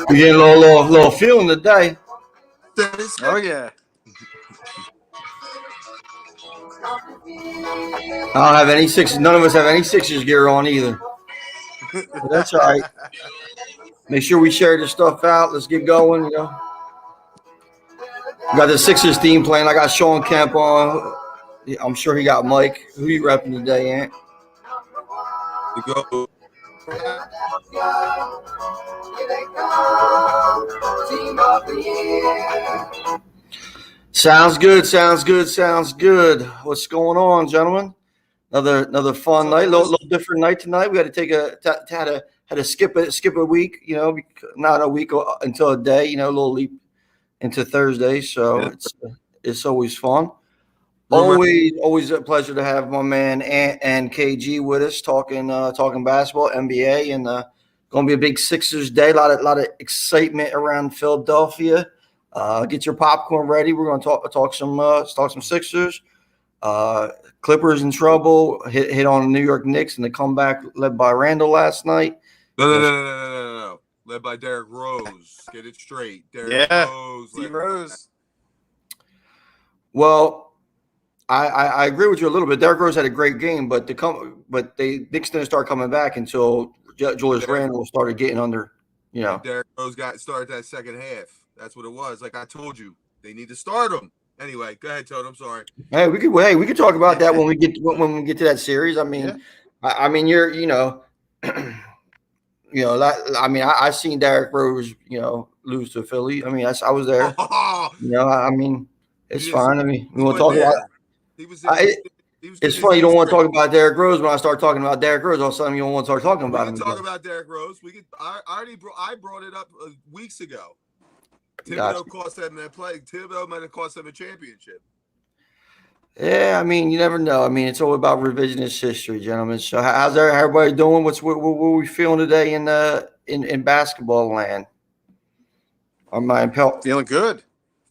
We're getting a little feeling today. Oh yeah. I don't have any Sixers. None of us have any Sixers gear on either. But that's all right. Make sure we share this stuff out. Let's get going. We got the Sixers theme playing. I got Sean Kemp on. I'm sure he got Mike. Who you repping today, Ant? To go. Sounds good. What's going on, gentlemen? Another fun night, little different night tonight. We had to had to skip a week, not a week until a day, a little leap into Thursday. So yeah. It's always fun. Always a pleasure to have my man Ant and KG with us talking basketball, NBA, and going to be a big Sixers day. A lot of excitement around Philadelphia. Get your popcorn ready. We're going to talk some Sixers. Clippers in trouble. Hit on New York Knicks and the comeback led by Randall last night. No. Led by Derrick Rose. Get it straight. Derrick Rose. Well, I agree with you a little bit. Derrick Rose had a great game, but Knicks didn't start coming back until Julius Randle started getting under. Derrick Rose got started that second half. That's what it was. Like I told you, they need to start him. Anyway, go ahead, Todd. I'm sorry. Hey, we could talk about that when we get to that series. I mean, I seen Derrick Rose, lose to Philly. I mean, I was there. I mean, it's fine. I mean, we want to talk about. It's funny you don't want to talk about Derrick Rose. When I start talking about Derrick Rose, all of a sudden you don't want to start talking about him. We can talk about Derrick Rose. I brought it up weeks ago. Thibodeau cost them that play. Thibodeau might have cost them a championship. Yeah, I mean, you never know. I mean, it's all about revisionist history, gentlemen. So, how's everybody doing? What we feeling today in basketball land? Feeling good.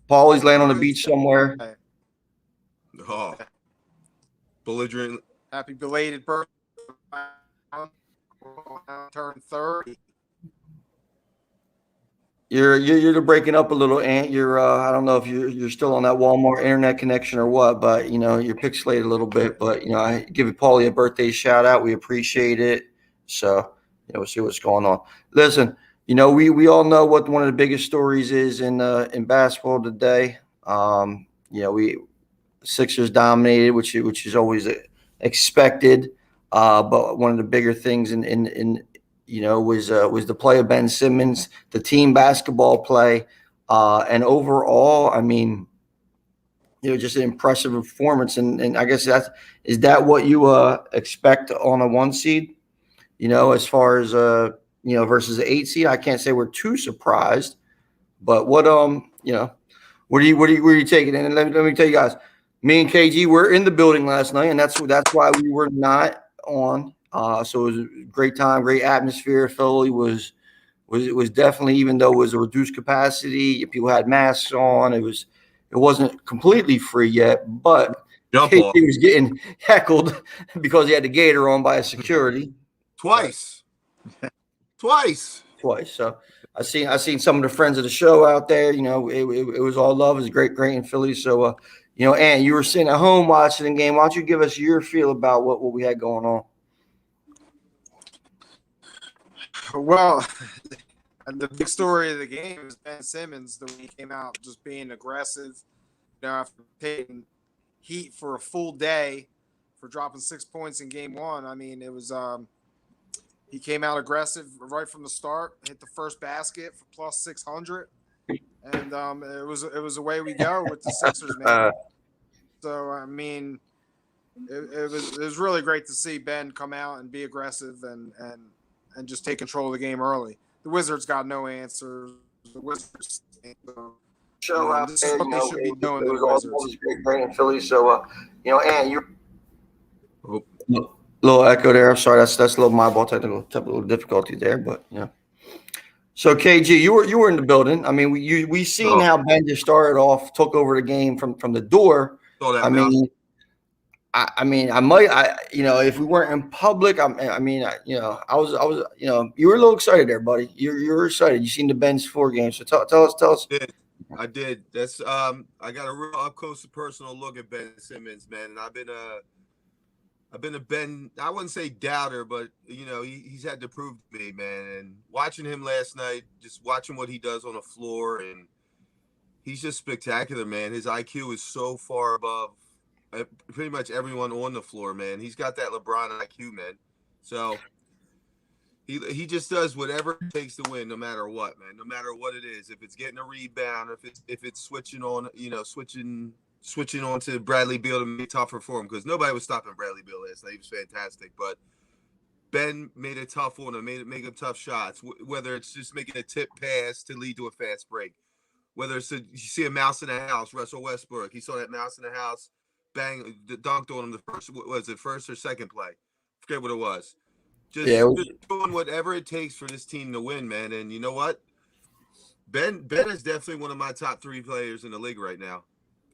Paulie's laying on the beach somewhere. Oh, belligerent. Happy belated birthday. Turned 30. You're breaking up a little, Ant. I don't know if you're still on that Walmart internet connection or what, but you're pixelated a little bit. But I give Paulie a birthday shout out. We appreciate it. So we'll see what's going on. Listen, we all know what one of the biggest stories is in basketball today. Sixers dominated, which is always expected. But one of the bigger things was the play of Ben Simmons, the team basketball play, and overall, I mean, just an impressive performance. And I guess is that what you expect on a 1 seed? As far as versus the 8 seed, I can't say we're too surprised. But what are you taking? And let me tell you guys, me and KG were in the building last night, and that's why we were not on. So it was a great time, great atmosphere. Philly was definitely, even though it was a reduced capacity, people had masks on. It wasn't completely free yet, but KG was getting heckled because he had the gator on by a security twice. So I seen some of the friends of the show out there. It was all love. It was great in Philly. So Ant, you were sitting at home watching the game. Why don't you give us your feel about what we had going on? Well, the big story of the game is Ben Simmons, the way he came out just being aggressive. After taking heat for a full day for dropping 6 points in game 1. I mean, it was he came out aggressive right from the start, hit the first basket for plus 600, and it was away we go with the Sixers, man. So I mean, it was really great to see Ben come out and be aggressive and just take control of the game early. The Wizards got no answers. The Wizards show out this there. is what they should be doing. It was always great in Philly. So, Ant, you little echo there. I'm sorry, that's a little my ball technical difficulty there, but So KG, you were in the building. I mean, we seen Oh, how Ben just started off, took over the game from the door. saw that I mouse. mean, if we weren't in public, you were a little excited there, buddy. You were excited. You seen the Ben's 4 games. So tell us. I did. That's I got a real up close and personal look at Ben Simmons, man, and I've been a Ben. I wouldn't say doubter, but he's had to prove to me, man. And watching him last night, just watching what he does on the floor, and he's just spectacular, man. His IQ is so far above pretty much everyone on the floor, man. He's got that LeBron IQ, man. So he just does whatever it takes to win, no matter what, man. No matter what it is. If it's getting a rebound, if it's switching on, switching on to Bradley Beal to make it tougher for him, because nobody was stopping Bradley Beal last night. He was fantastic, but Ben made it tough on him, make him tough shots. Whether it's just making a tip pass to lead to a fast break, whether it's you see a mouse in the house, Russell Westbrook, he saw that mouse in the house. Bang, dunked on him the first or second play? Forget what it was. Just doing whatever it takes for this team to win, man. And you know what? Ben is definitely one of my top 3 players in the league right now.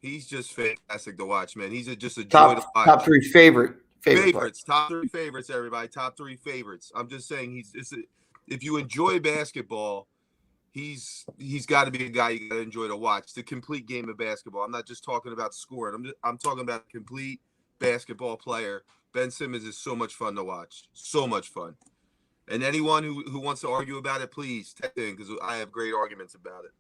He's just fantastic to watch, man. He's just a joy to watch. Top 3 favorites. Top 3 favorites, everybody. Top 3 favorites. I'm just saying if you enjoy basketball, he's got to be a guy you got to enjoy to watch. The complete game of basketball. I'm not just talking about scoring. I'm talking about a complete basketball player. Ben Simmons is so much fun to watch. So much fun. And anyone who wants to argue about it, please text in, because I have great arguments about it.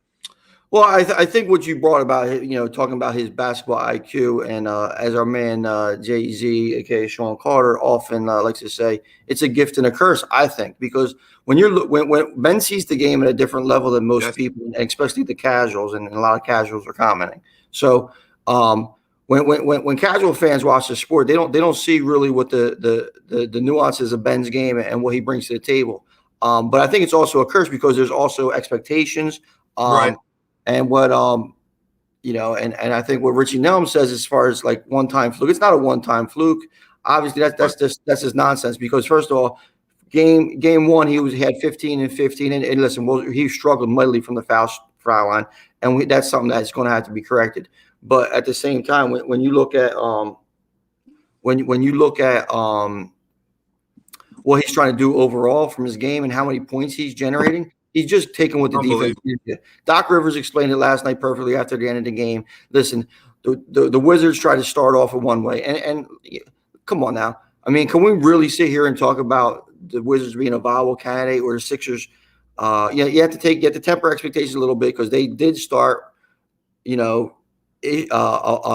Well, I think what you brought about, talking about his basketball IQ, and as our man Jay-Z, aka Sean Carter, often likes to say, it's a gift and a curse. I think, because when Ben sees the game at a different level than most people, and especially the casuals, and a lot of casuals are commenting. So when casual fans watch the sport, they don't see really what the nuances of Ben's game and what he brings to the table. But I think it's also a curse, because there's also expectations. Right. And what and I think what Richie Nelm says, as far as like one-time fluke, it's not a one-time fluke. Obviously, that's just nonsense, because first of all, game 1 he had 15 and 15, and listen, he struggled mightily from the foul line, and that's something that's going to have to be corrected. But at the same time, when you look at what he's trying to do overall from his game and how many points he's generating, he's just taking what the defense did. Doc Rivers explained it last night perfectly after the end of the game. Listen, the Wizards tried to start off in one way, and come on now. I mean, can we really sit here and talk about the Wizards being a viable candidate, or the Sixers? You have to temper expectations a little bit, because they did start, a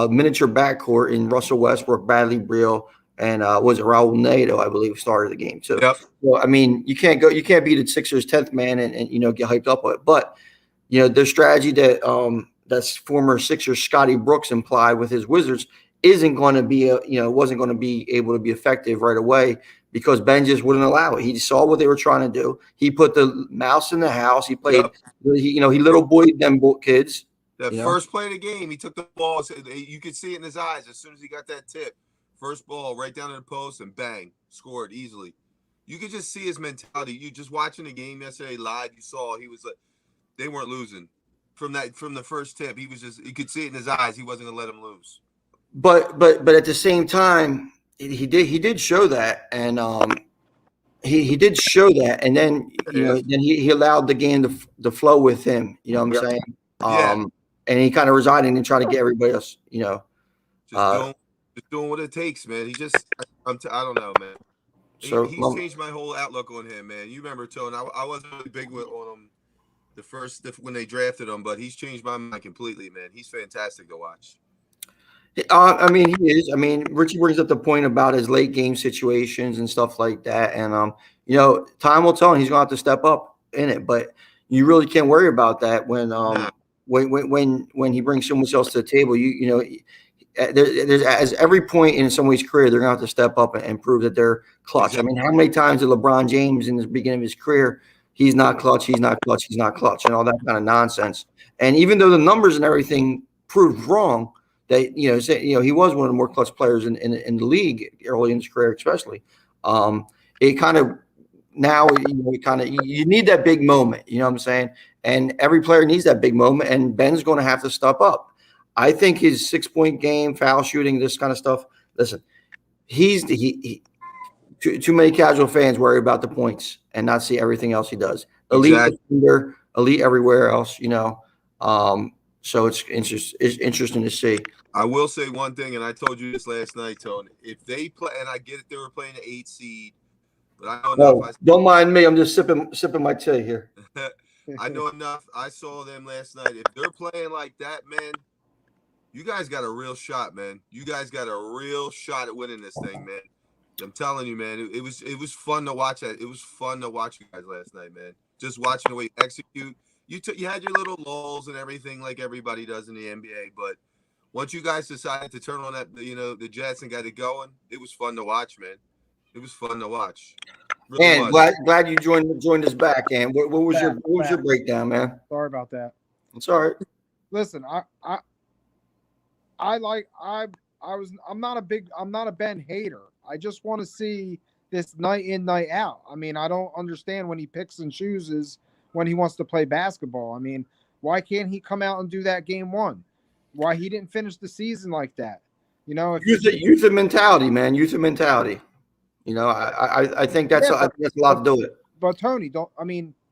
miniature backcourt in Russell Westbrook, Bradley Beal, and was it Raul Neto, I believe, started the game too. Yep. So I mean, you can't be the Sixers' 10th man and get hyped up on it. But the strategy that that's former Sixers Scotty Brooks implied with his Wizards isn't going to be wasn't going to be able to be effective right away, because Ben just wouldn't allow it. He saw what they were trying to do. He put the mouse in the house. He played. Yep. He little boyed them kids. That first play of the game, he took the ball. You could see it in his eyes as soon as he got that tip. First ball right down to the post, and bang, scored easily. You could just see his mentality. You just watching the game yesterday live, you saw he was like, they weren't losing from the first tip. He was you could see it in his eyes. He wasn't gonna let him lose. But at the same time, he did show that, and he did show that, and then then he allowed the game to flow with him. You know what I'm saying? And he kind of resided and tried to get everybody else. Just doing what it takes, man. He just, I don't know, man. He's changed my whole outlook on him, man. You remember, Tone, I wasn't really big on him when they drafted him, but he's changed my mind completely, man. He's fantastic to watch. I mean, he is. I mean, Richie brings up the point about his late game situations and stuff like that, and time will tell, and he's going to have to step up in it. But you really can't worry about that when he brings someone else to the table. There's as every point in somebody's career, they're going to have to step up and prove that they're clutch. I mean, how many times did LeBron James in the beginning of his career, he's not clutch, and all that kind of nonsense? And even though the numbers and everything proved wrong, that he was one of the more clutch players in the league early in his career, especially. It kind of now you need that big moment. You know what I'm saying? And every player needs that big moment, and Ben's going to have to step up. I think his 6-point game, foul shooting, this kind of stuff. Listen, too many casual fans worry about the points and not see everything else he does. Elite Exactly. defender, elite everywhere else. So it's interesting to see. I will say one thing, and I told you this last night, Tony. If they play, and I get it, they were playing the 8 seed, but I know No, enough. don't mind me. I'm just sipping my tea here. I know enough. I saw them last night. If they're playing like that, man, you guys got a real shot, man. You guys got a real shot at winning this thing, man. I'm telling you, man. It was fun to watch that. It was fun to watch you guys last night, man. Just watching the way you execute. You had your little lulls and everything like everybody does in the NBA, but once you guys decided to turn on that, the Jets and got it going, it was fun to watch, man. It was fun to watch. Really And was. glad you joined us back. And what was your breakdown, man? Sorry about that. It's all right. Listen, I'm not a Ben hater. I just want to see this night in, night out. I mean, I don't understand when he picks and chooses when he wants to play basketball. I mean, why can't he come out and do that game one? Why he didn't finish the season like that? Youth of mentality, man. Youth of mentality. I think that's a lot to do with it. But Tony,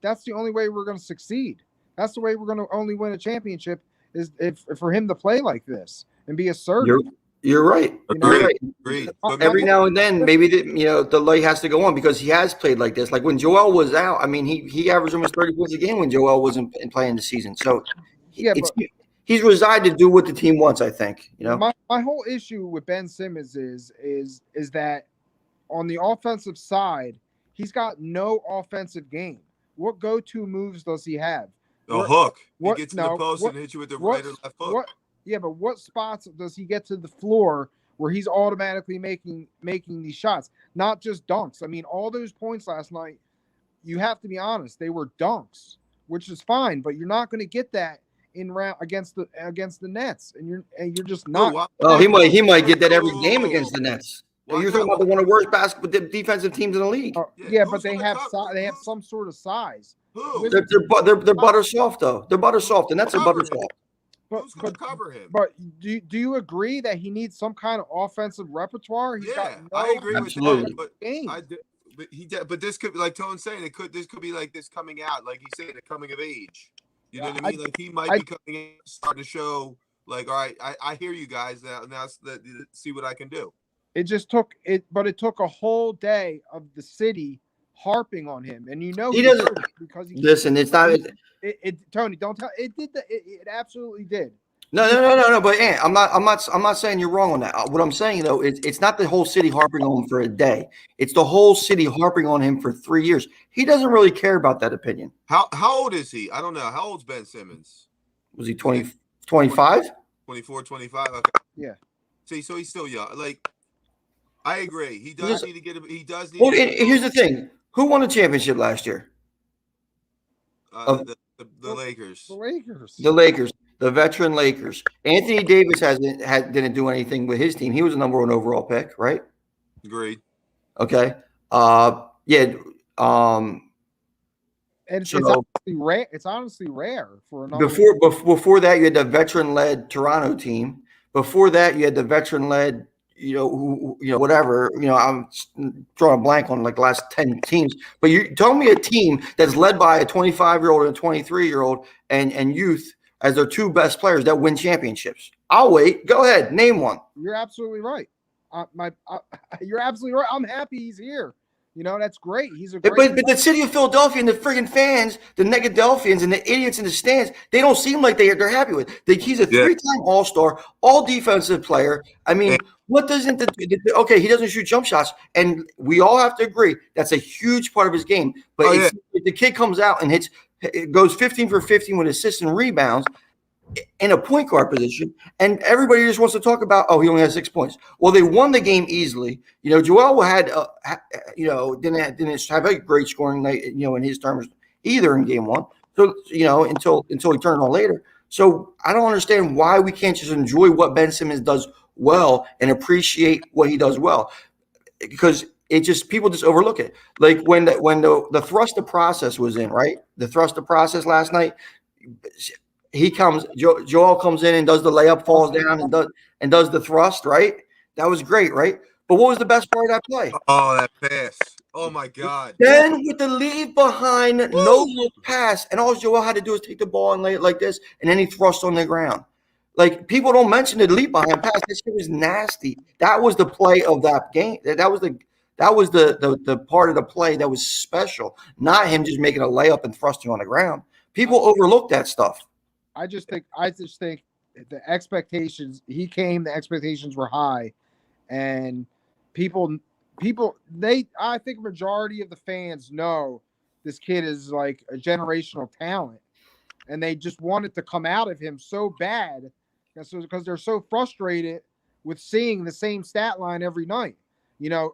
that's the only way we're going to succeed. That's the way we're going to only win a championship is if for him to play like this and be assertive. You're right. Agreed. Every now and then, maybe the light has to go on because he has played like this. Like when Joel was out, I mean, he averaged almost 30 points a game when Joel wasn't playing the season. So he's resigned to do what the team wants. I think. My whole issue with Ben Simmons is that on the offensive side, he's got no offensive game. What go-to moves does he have? A hook. He gets in the post and hits you with the right or left hook. Yeah, but what spots does he get to the floor where he's automatically making these shots? Not just dunks. I mean, all those points last night, you have to be honest, they were dunks, which is fine, but you're not going to get that in round against the Nets, and you're just not. Oh, he might get that every game against the Nets. You're talking about one of the worst basketball defensive teams in the league. But they have some sort of size. Who? They're butter soft though. They're butter soft, and that's a butter soft. Who's going to cover him? But do you agree that he needs some kind of offensive repertoire? I agree with that. But this could be like Tone's saying. This could be like this coming out, like he said, the coming of age. You know what I mean? Like he might be coming in, starting to show. Like, all right, I hear you guys now. Now see what I can do. It took a whole day of the city harping on him, and he doesn't because listen. It's not. Tony, don't tell. It did. It absolutely did. No. But I'm not saying you're wrong on that. What I'm saying though is it's not the whole city harping on him for a day. It's the whole city harping on him for 3 years. He doesn't really care about that opinion. How old is he? I don't know. How old's Ben Simmons? Was he 20, 25? 24, 25. Okay. Yeah. See, so he's still young. Like, I agree. He does need to get. He does need. Well, here's the thing. Who won the championship last year? The Lakers. The Lakers. The veteran Lakers. Anthony Davis didn't do anything with his team. He was a number 1 overall pick, right? Agreed. Okay. And it's honestly rare. It's honestly rare for another. Before that, you had the veteran-led Toronto team. Before that, you had the veteran-led, whatever. I'm drawing a blank on like the last 10 teams. But you tell me a team that's led by a 25-year-old and a 23-year-old and youth as their 2 best players that win championships. I'll wait. Go ahead. Name one. You're absolutely right. You're absolutely right. I'm happy he's here. That's great. He's a great. But the city of Philadelphia and the friggin' fans, the Negadelphians and the idiots in the stands, they don't seem like they're happy with. He's a 3-time All-Star, all defensive player. I mean, what doesn't okay? He doesn't shoot jump shots, and we all have to agree that's a huge part of his game. But if the kid comes out and goes 15 for 15 with assists and rebounds in a point guard position, and everybody just wants to talk about, he only has 6 points. Well, they won the game easily. Joel had, didn't have a great scoring night, in his terms either in game 1. So, until he turned on later. So I don't understand why we can't just enjoy what Ben Simmons does well and appreciate what he does well. Because it just people just overlook it. Like when the thrust of process was in, right? The thrust of process last night, Joel comes in and does the layup, falls down and does the thrust, right? That was great, right? But what was the best part of that play? Oh, that pass. Oh my God. Then with the leave behind, no look pass, and all Joel had to do is take the ball and lay it like this, and then he thrust on the ground. Like people don't mention the leap behind pass. This shit was nasty. That was the play of that game. That was the part of the play that was special, not him just making a layup and thrusting on the ground. People overlook that stuff. I just think the expectations he came, the expectations were high, and people I think majority of the fans know this kid is like a generational talent, and they just want it to come out of him so bad. That's because they're so frustrated with seeing the same stat line every night. You know,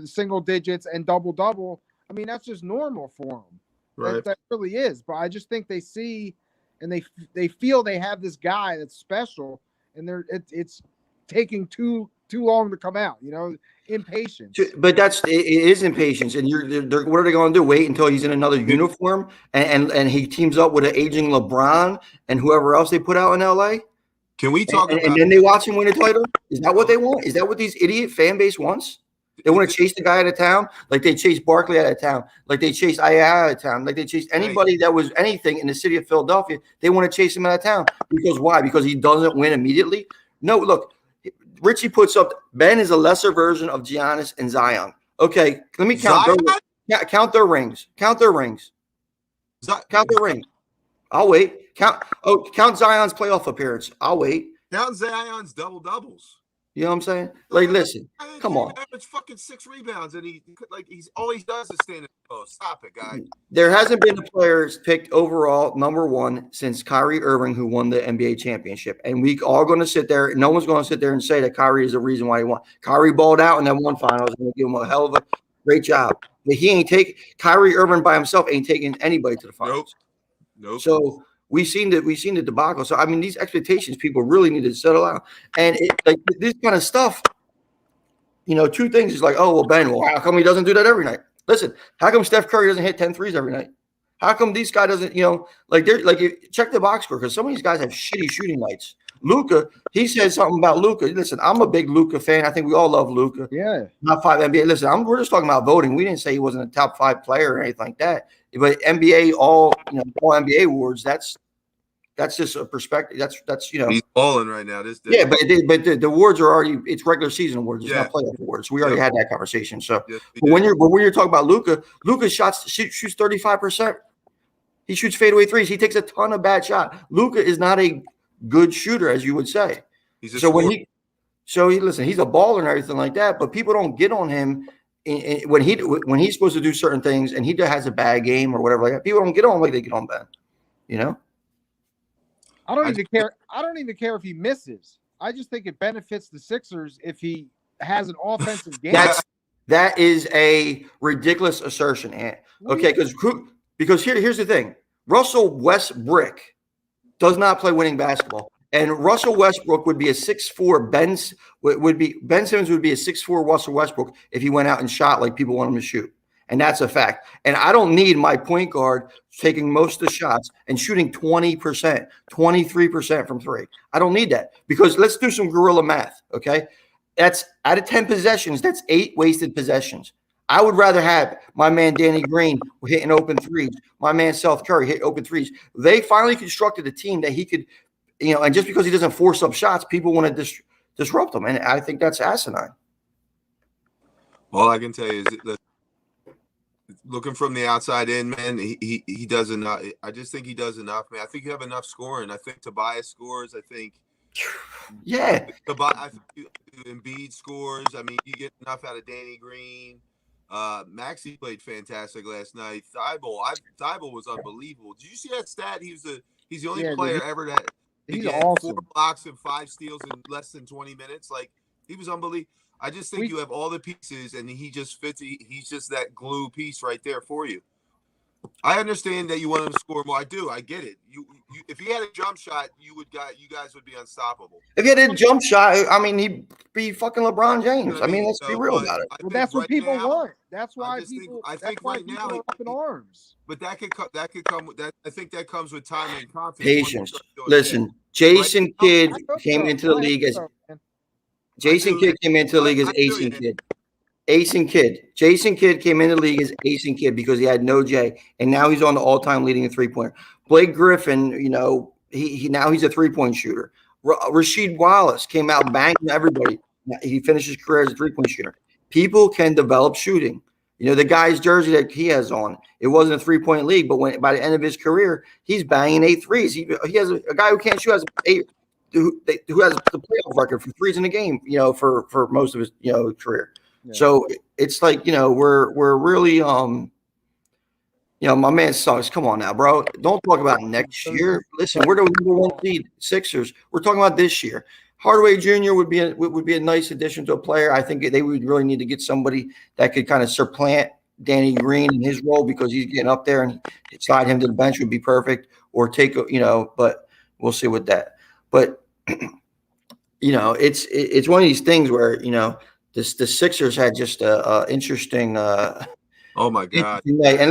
single digits and double. I mean, that's just normal for him. Right. That really is. But I just think they see and they feel they have this guy that's special, and it's taking too long to come out. You know, impatience. But it is impatience, and what are they going to do? Wait until he's in another uniform and he teams up with an aging LeBron and whoever else they put out in LA? Can we talk about? And then they watch him win a title? Is that what they want? Is that what these idiot fan base wants? They want to chase the guy out of town, like they chased Barkley out of town, like they chased Aya out of town, like they chased anybody that was anything in the city of Philadelphia. They want to chase him out of town because why? Because he doesn't win immediately. No, look, Richie puts up Ben is a lesser version of Giannis and Zion. Okay, let me count their rings. Count their rings. Count their rings. I'll wait. Count Zion's playoff appearance. I'll wait. Count Zion's double doubles. You know what I'm saying? Like, listen, come on. Average fucking 6 rebounds, and he's all he does is stand in the post. Stop it, guy. There hasn't been a player picked overall #1 since Kyrie Irving, who won the NBA championship. And we all going to sit there. No one's going to sit there and say that Kyrie is the reason why he won. Kyrie balled out in that one final. I was going to give him a hell of a great job. But Kyrie Irving by himself ain't taking anybody to the finals. Nope. So we've seen the debacle. So I mean, these expectations, people really need to settle out. And this kind of stuff, you know, two things is like, oh well, Ben, well, how come he doesn't do that every night? Listen, how come Steph Curry doesn't hit 10 threes every night? How come these guys doesn't, you know, check the box score because some of these guys have shitty shooting nights. Luka, he said something about Luka. Listen, I'm a big Luka fan. I think we all love Luka. Yeah. Not 5 NBA. Listen, we're just talking about voting. We didn't say he wasn't a top 5 player or anything like that. But NBA, all NBA awards, that's just a perspective. That's he's balling right now. But the awards are already, it's regular season awards. It's not playoff awards. We already had that conversation. So when you're talking about Luka shoots 35%. He shoots fadeaway threes. He takes a ton of bad shots. Luka is not a good shooter, as you would say. He's a baller and everything like that. But people don't get on him when he's supposed to do certain things and he has a bad game or whatever like that. People don't get on him like they get on Ben. You know. I don't even care if he misses. I just think it benefits the Sixers if he has an offensive game. That is a ridiculous assertion, Ant. Okay, because here's the thing: Russell Westbrook does not play winning basketball, and Russell Westbrook would be a 6'4". Ben Simmons would be a 6'4" Russell Westbrook if he went out and shot like people want him to shoot. And that's a fact. And I don't need my point guard taking most of the shots and shooting 20%, 23% from 3. I don't need that because let's do some guerrilla math, okay? That's out of 10 possessions, that's 8 wasted possessions. I would rather have my man Danny Green hitting open threes, my man Seth Curry hit open threes. They finally constructed a team that he could, and just because he doesn't force up shots, people want to disrupt him. And I think that's asinine. All I can tell you is looking from the outside in, man, he does enough. I just think he does enough, man. I think you have enough scoring. I think Tobias scores. I think, I think Embiid scores. I mean, you get enough out of Danny Green. Maxey played fantastic last night. Thibault was unbelievable. Did you see that stat? He's the only player ever to get awesome. 4 blocks and 5 steals in less than 20 minutes. Like, he was unbelievable. I just think you have all the pieces, and he just fits. He's just that glue piece right there for you. I understand that you want him to score more. I do. I get it. You if he had a jump shot, you guys would be unstoppable. If he had a jump shot, I mean, he'd be fucking LeBron You know James. what I mean, let's be So, real but about it. I Well, think that's what right people now, want. That's I why just think people. I That's think why right people now, are up in arms. but that could come with that. I think that comes with time and confidence. Once you Patience. start doing it. Listen, Right Jason now, Kidd I hope came so. into the I hope league as so, man. I Jason do. Kidd came into the league as I Ace do, and yeah. Kid. Ace and Kid. Jason Kidd came into the league as Ace and Kid because he had no J, and now he's on the all-time leading in three-pointer. Blake Griffin, you know, he now he's a three-point shooter. Rasheed Wallace came out banging everybody. He finished his career as a three-point shooter. People can develop shooting. You know, the guy's jersey that he has on, it wasn't a three-point league, but when by the end of his career, he's banging 8 threes. He has a guy who can't shoot has eight who has the playoff record for threes in a game, you know, for most of his, you know, career. Yeah. So it's like, you know, we're really you know, my man sucks. Come on now, bro. Don't talk about next year. Listen, we're the number one seed, Sixers. We're talking about this year. Hardaway Jr. would be a nice addition to a player. I think they would really need to get somebody that could kind of supplant Danny Green in his role because he's getting up there, and slide him to the bench would be perfect. Or take, you know, but we'll see with that. But you know, it's one of these things where, you know, the Sixers had just a interesting Oh my God. interesting night. And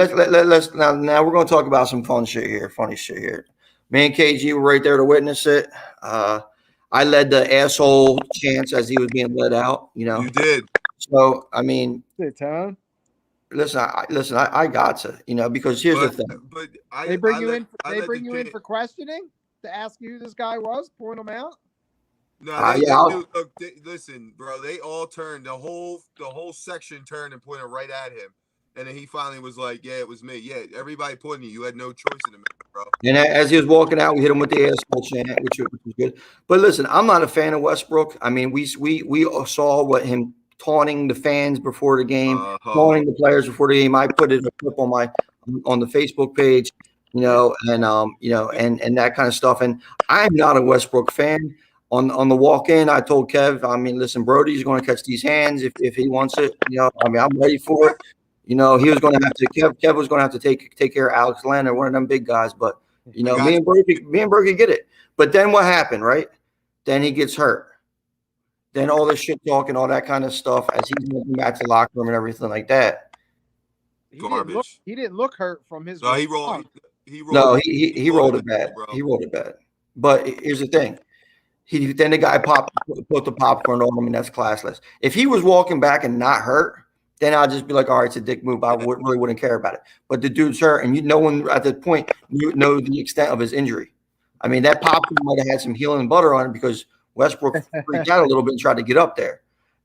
let's now we're going to talk about some fun shit here, funny shit here. Me and KG were right there to witness it. I led the asshole chance as he was being let out. You know, You did. so I mean, That's it, huh? listen, I got to, you know, because here's the But thing. but They I bring I you let in. I They let the bring you in J- for questioning to ask you who this guy was, point him out. No, Yeah, they do. Look, listen, bro. They all turned. The whole section turned and pointed right at him, and then he finally was like, "Yeah, it was me. Yeah, everybody pointing you. You had no choice in the matter, bro." and as he was walking out, we hit him with the asshole chant, which was good. But listen, I'm not a fan of Westbrook. I mean, we saw what him taunting the fans before the game, taunting the players before the game. I put it a clip on the Facebook page, you know, and you know, and that kind of stuff. And I'm not a Westbrook fan. On the walk in, I told Kev, I mean, listen, Brody's going to catch these hands if he wants it. You know, I mean, I'm ready for it. You know, he was going to have to. Kev was going to have to take care of Alex Leonard, one of them big guys. But you I know, got me and Berkey get it. But then what happened, right? Then he gets hurt. Then all this shit talk and all that kind of stuff as he's moving back to the locker room and everything like that. He didn't look. garbage. He didn't look hurt from his No, he rolled. response. He rolled. No, he rolled rolled him it in bad. the bro. He rolled it bad. But here's the thing. Then the guy put the popcorn on him, and that's classless. If he was walking back and not hurt, then I'd just be like, all right, it's a dick move. I really wouldn't care about it. But the dude's hurt, and no one at that point know the extent of his injury. I mean, that popcorn might have had some healing butter on it because Westbrook freaked out a little bit and tried to get up there.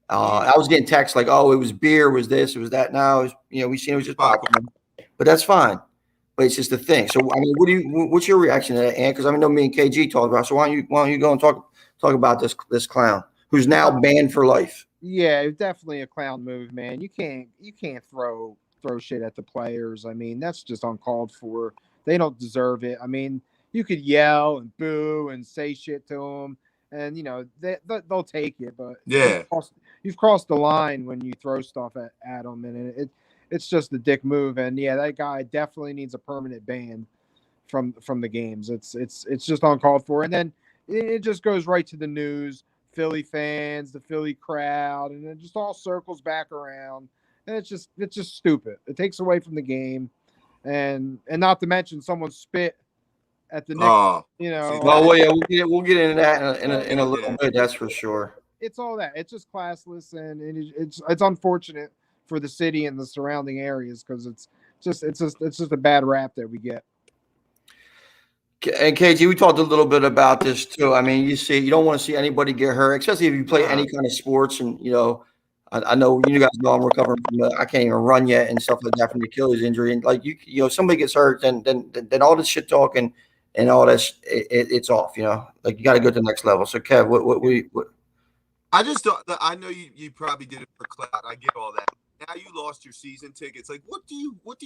I was getting texts like, "Oh, it was beer, it was this, it was that." Now, you know, we seen it was just popcorn, but that's fine. But it's just a thing. So, I mean, what's your reaction to that, Ann? Because I know me and KG talked about. So why don't you go and talk about this clown who's now banned for life? Yeah, it's definitely a clown move, man. You can't throw shit at the players. I mean, that's just uncalled for. They don't deserve it. I mean, you could yell and boo and say shit to them, and you know they'll take it. But Yeah. you've crossed the line when you throw stuff at them, and it's just a dick move. And yeah, that guy definitely needs a permanent ban from the games. It's just uncalled for. And then it just goes right to the news. Philly fans, the Philly crowd, and it just all circles back around. And it's just stupid. It takes away from the game, and not to mention someone spit at the next. Oh, You know, Well, yeah, we'll get into that in a little Yeah. bit. That's for sure. it's all that. It's just classless, and it's unfortunate for the city and the surrounding areas because it's just a bad rap that we get. And KG, we talked a little bit about this too. I mean, you don't want to see anybody get hurt, especially if you play any kind of sports. And you know, I know you guys know I'm recovering from I can't even run yet and stuff like that from the Achilles injury. And like you know, somebody gets hurt, then all this shit talking and all this, it's off. You know, like you got to go to the next level. So Kev, what I just don't. I know you probably did it for clout. I get all that. Now you lost your season tickets. Like, what do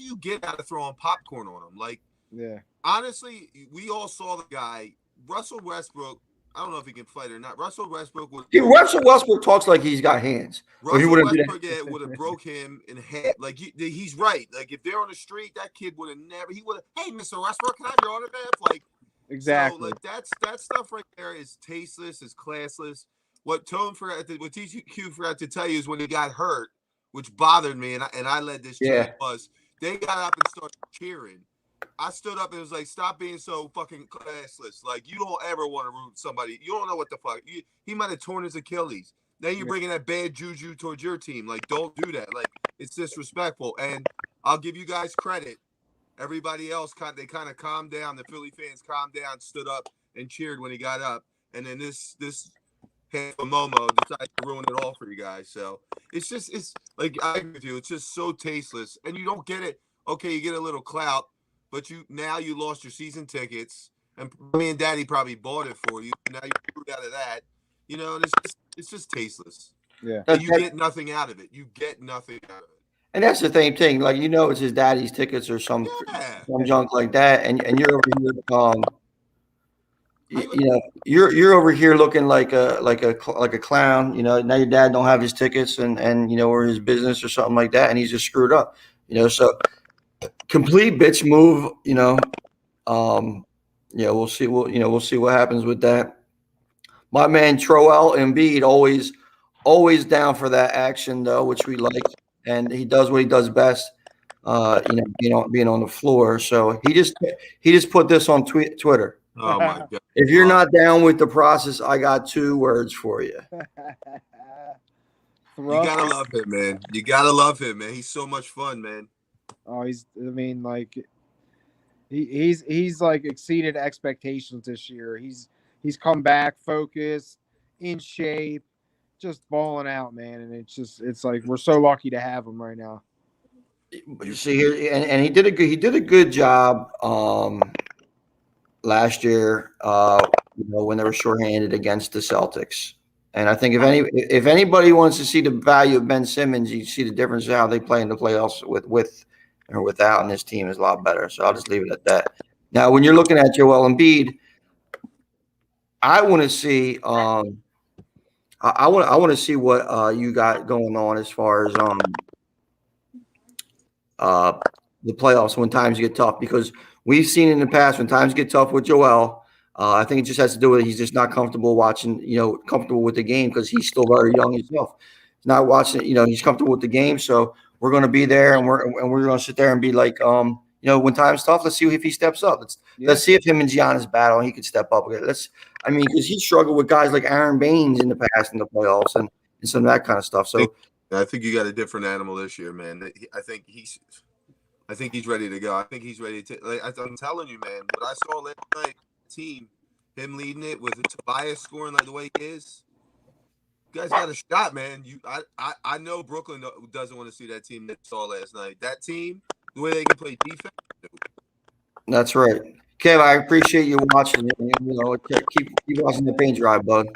you get out of throwing popcorn on them? Like, Yeah. honestly, we all saw the guy, Russell Westbrook. I don't know if he can fight or not. Russell Westbrook would. Russell Westbrook talks like he's got hands, or he Russell wouldn't do Westbrook that. would have broke him in half. Like he's right. Like if they're on the street, that kid would have never. He would have. Hey, Mr. Westbrook, can I have your autograph? Like Exactly. So like that stuff right there is tasteless, is classless. What TCQ forgot to tell you is when he got hurt, which bothered me, and I led this Yeah. chant, was they got up and started cheering. I stood up and was like, stop being so fucking classless. Like, you don't ever want to root somebody. You don't know what the fuck. He might have torn his Achilles. Then you're bringing that bad juju towards your team. Like, don't do that. Like, it's disrespectful. And I'll give you guys credit. Everybody else, they kind of calmed down. The Philly fans calmed down, stood up, and cheered when he got up. And then this half of Momo decided to ruin it all for you guys. So it's like, I agree with you. It's just so tasteless. And you don't get it. Okay, you get a little clout. But you lost your season tickets, and me and Daddy probably bought it for you. Now you're screwed out of that, and it's just tasteless. Yeah, and you get nothing out of it. You get nothing out of it. And that's the same thing. Like, it's his daddy's tickets or some junk like that, and you're over here, you're over here looking like a clown. Now your dad don't have his tickets, and or his business or something like that, and he's just screwed up. So. Complete bitch move, we'll see. We'll see what happens with that. My man Troel Embiid always down for that action though, which we like, and he does what he does best. Being on the floor. So he just put this on Twitter. Oh my god! If you're not down with the process, I got 2 words for you. You gotta love him, man. You gotta love him, man. He's so much fun, man. Oh, he's like exceeded expectations this year. He's come back focused, in shape, just balling out, man. And it's like we're so lucky to have him right now. You see here, and he did a good job last year. When they were shorthanded against the Celtics. And I think if anybody wants to see the value of Ben Simmons, you see the difference in how they play in the playoffs with or without, and his team is a lot better. So I'll just leave it at that. Now, when you're looking at Joel Embiid, I want to see I want to see what you got going on as far as the playoffs when times get tough, because we've seen in the past when times get tough with Joel. I think it just has to do with he's just not comfortable watching, comfortable with the game because he's still very young himself. He's not watching, he's comfortable with the game. So we're going to be there, and we're going to sit there and be like, when time's tough, let's see if he steps up. Let's see if him and Giannis battle and he could step up. Because he struggled with guys like Aaron Baines in the past in the playoffs and some of that kind of stuff. So I think you got a different animal this year, man. I think he's ready to go. I think he's ready to. Like, I'm telling you, man. What I saw last night, team, him leading it with Tobias scoring like the way he is. You guys got a shot, man. I know Brooklyn doesn't want to see that team that saw last night. That team, the way they can play defense. That's right. Kev, I appreciate you watching it. Keep watching the paint dry, bud.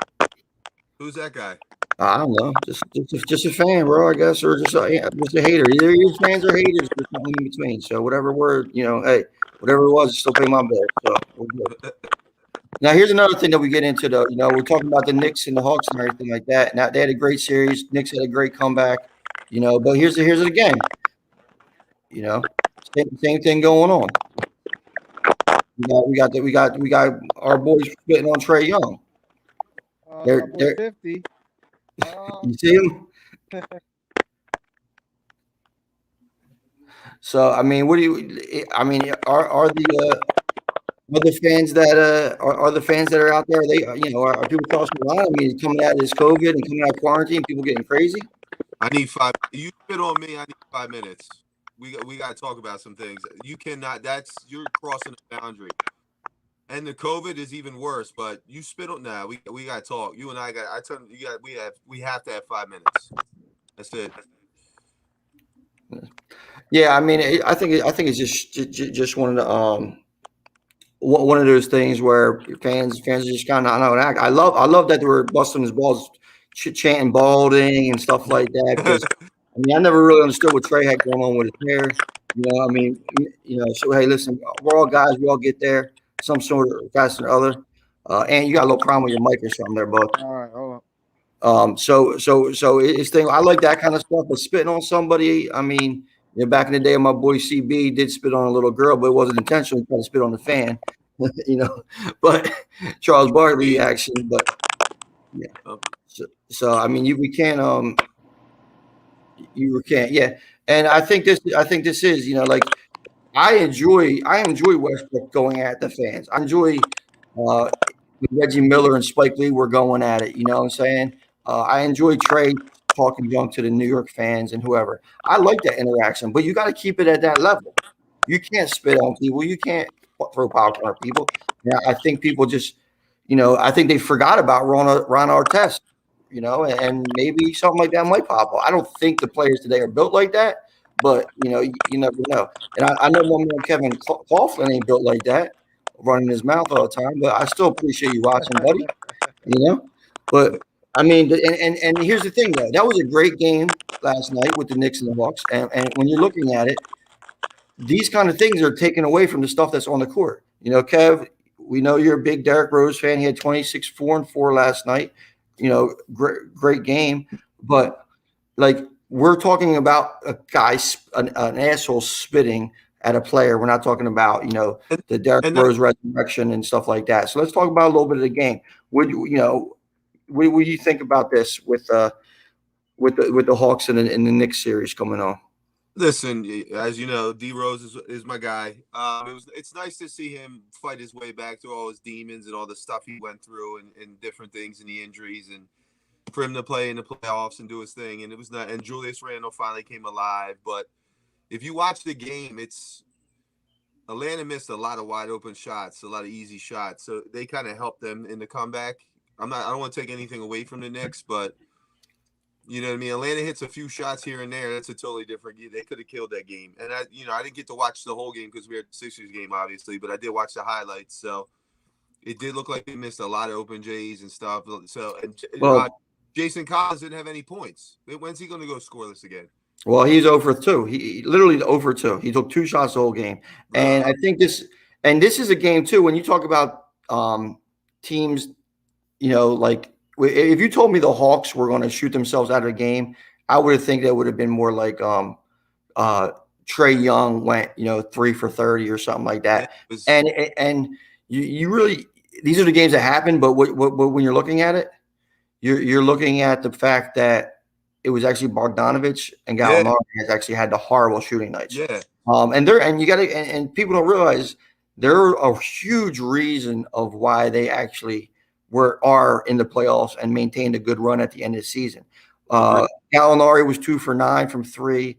Who's that guy? I don't know. Just a fan, bro, I guess, or just a hater. Either you're fans or haters, or something in between. So whatever word, hey, whatever it was, still pay my bill. So we're good. Now, here's another thing that we get into, though. We're talking about the Knicks and the Hawks and everything like that. Now, they had a great series. Knicks had a great comeback. But here's it again. Same thing going on. We got our boys spitting on Trae Young. They're 50. You see him? So what do you? Are the fans that are the fans that are out there? Are people crossing the line? Coming out of this COVID and coming out of quarantine, people getting crazy. I need 5. You spit on me. I need 5 minutes. We got to talk about some things. You cannot. You're crossing a boundary. And the COVID is even worse. But you spit on. Nah, we got to talk. You and I got. We have to have 5 minutes. That's it. Yeah, I think it's just one of those things where fans are just kind of not act. I love that they were busting his balls, chanting balding and stuff like that. Because I never really understood what Trey had going on with his hair. So hey, listen, we're all guys. We all get there some sort of fashion or other. And you got a little problem with your mic or something there, bud. All right, hold on. So it's thing. I like that kind of stuff, but spitting on somebody. I mean, back in the day, my boy CB did spit on a little girl, but it wasn't intentional. He tried to spit on the fan, But Charles Barkley action, but yeah. So I mean, we can't. You can't. Yeah, and I think this is like I enjoy Westbrook going at the fans. I enjoy Reggie Miller and Spike Lee were going at it. You know what I'm saying? I enjoy Trey talking junk to the New York fans and whoever. I like that interaction, but you got to keep it at that level. You can't spit on people. You can't throw popcorn at people. Yeah, I think people just, I think they forgot about Ron Artest, and maybe something like that might pop up. I don't think the players today are built like that, but you never know. And I know my man Kevin Coughlin ain't built like that, running his mouth all the time. But I still appreciate you watching, buddy. But I mean, and here's the thing though, that was a great game last night with the Knicks and the Hawks. And when you're looking at it, these kind of things are taken away from the stuff that's on the court. Kev, we know you're a big Derrick Rose fan. He had 26, 4-4 last night. Great game. But like we're talking about a guy, an asshole spitting at a player. We're not talking about, the Derrick Rose resurrection and stuff like that. So let's talk about a little bit of the game. What do you think about this with the Hawks and the Knicks series coming on? Listen, as you know, D Rose is my guy. It's nice to see him fight his way back through all his demons and all the stuff he went through and different things and the injuries, and for him to play in the playoffs and do his thing. And it was not. And Julius Randle finally came alive. But if you watch the game, Atlanta missed a lot of wide open shots, a lot of easy shots. So they kind of helped them in the comeback. I don't want to take anything away from the Knicks, but you know what I mean? Atlanta hits a few shots here and there. That's a totally different game. They could have killed that game. And I didn't get to watch the whole game because we had the Sixers game, obviously, but I did watch the highlights. So it did look like they missed a lot of open J's and stuff. So Jason Collins didn't have any points. When's he going to go scoreless again? Well, he's over 2. He literally over 2. He took 2 shots the whole game. And I think this is a game too. When you talk about teams, like if you told me the Hawks were going to shoot themselves out of the game, I would have think that would have been more like Trey Young went, 3 for 30 or something like that. And you really, these are the games that happen. But when you're looking at it, you're looking at the fact that it was actually Bogdanovich and Gallinari has actually had the horrible shooting nights. Yeah. And you got to, and people don't realize they're a huge reason of why they actually are in the playoffs and maintained a good run at the end of the season. Gallinari was 2 for 9 from 3.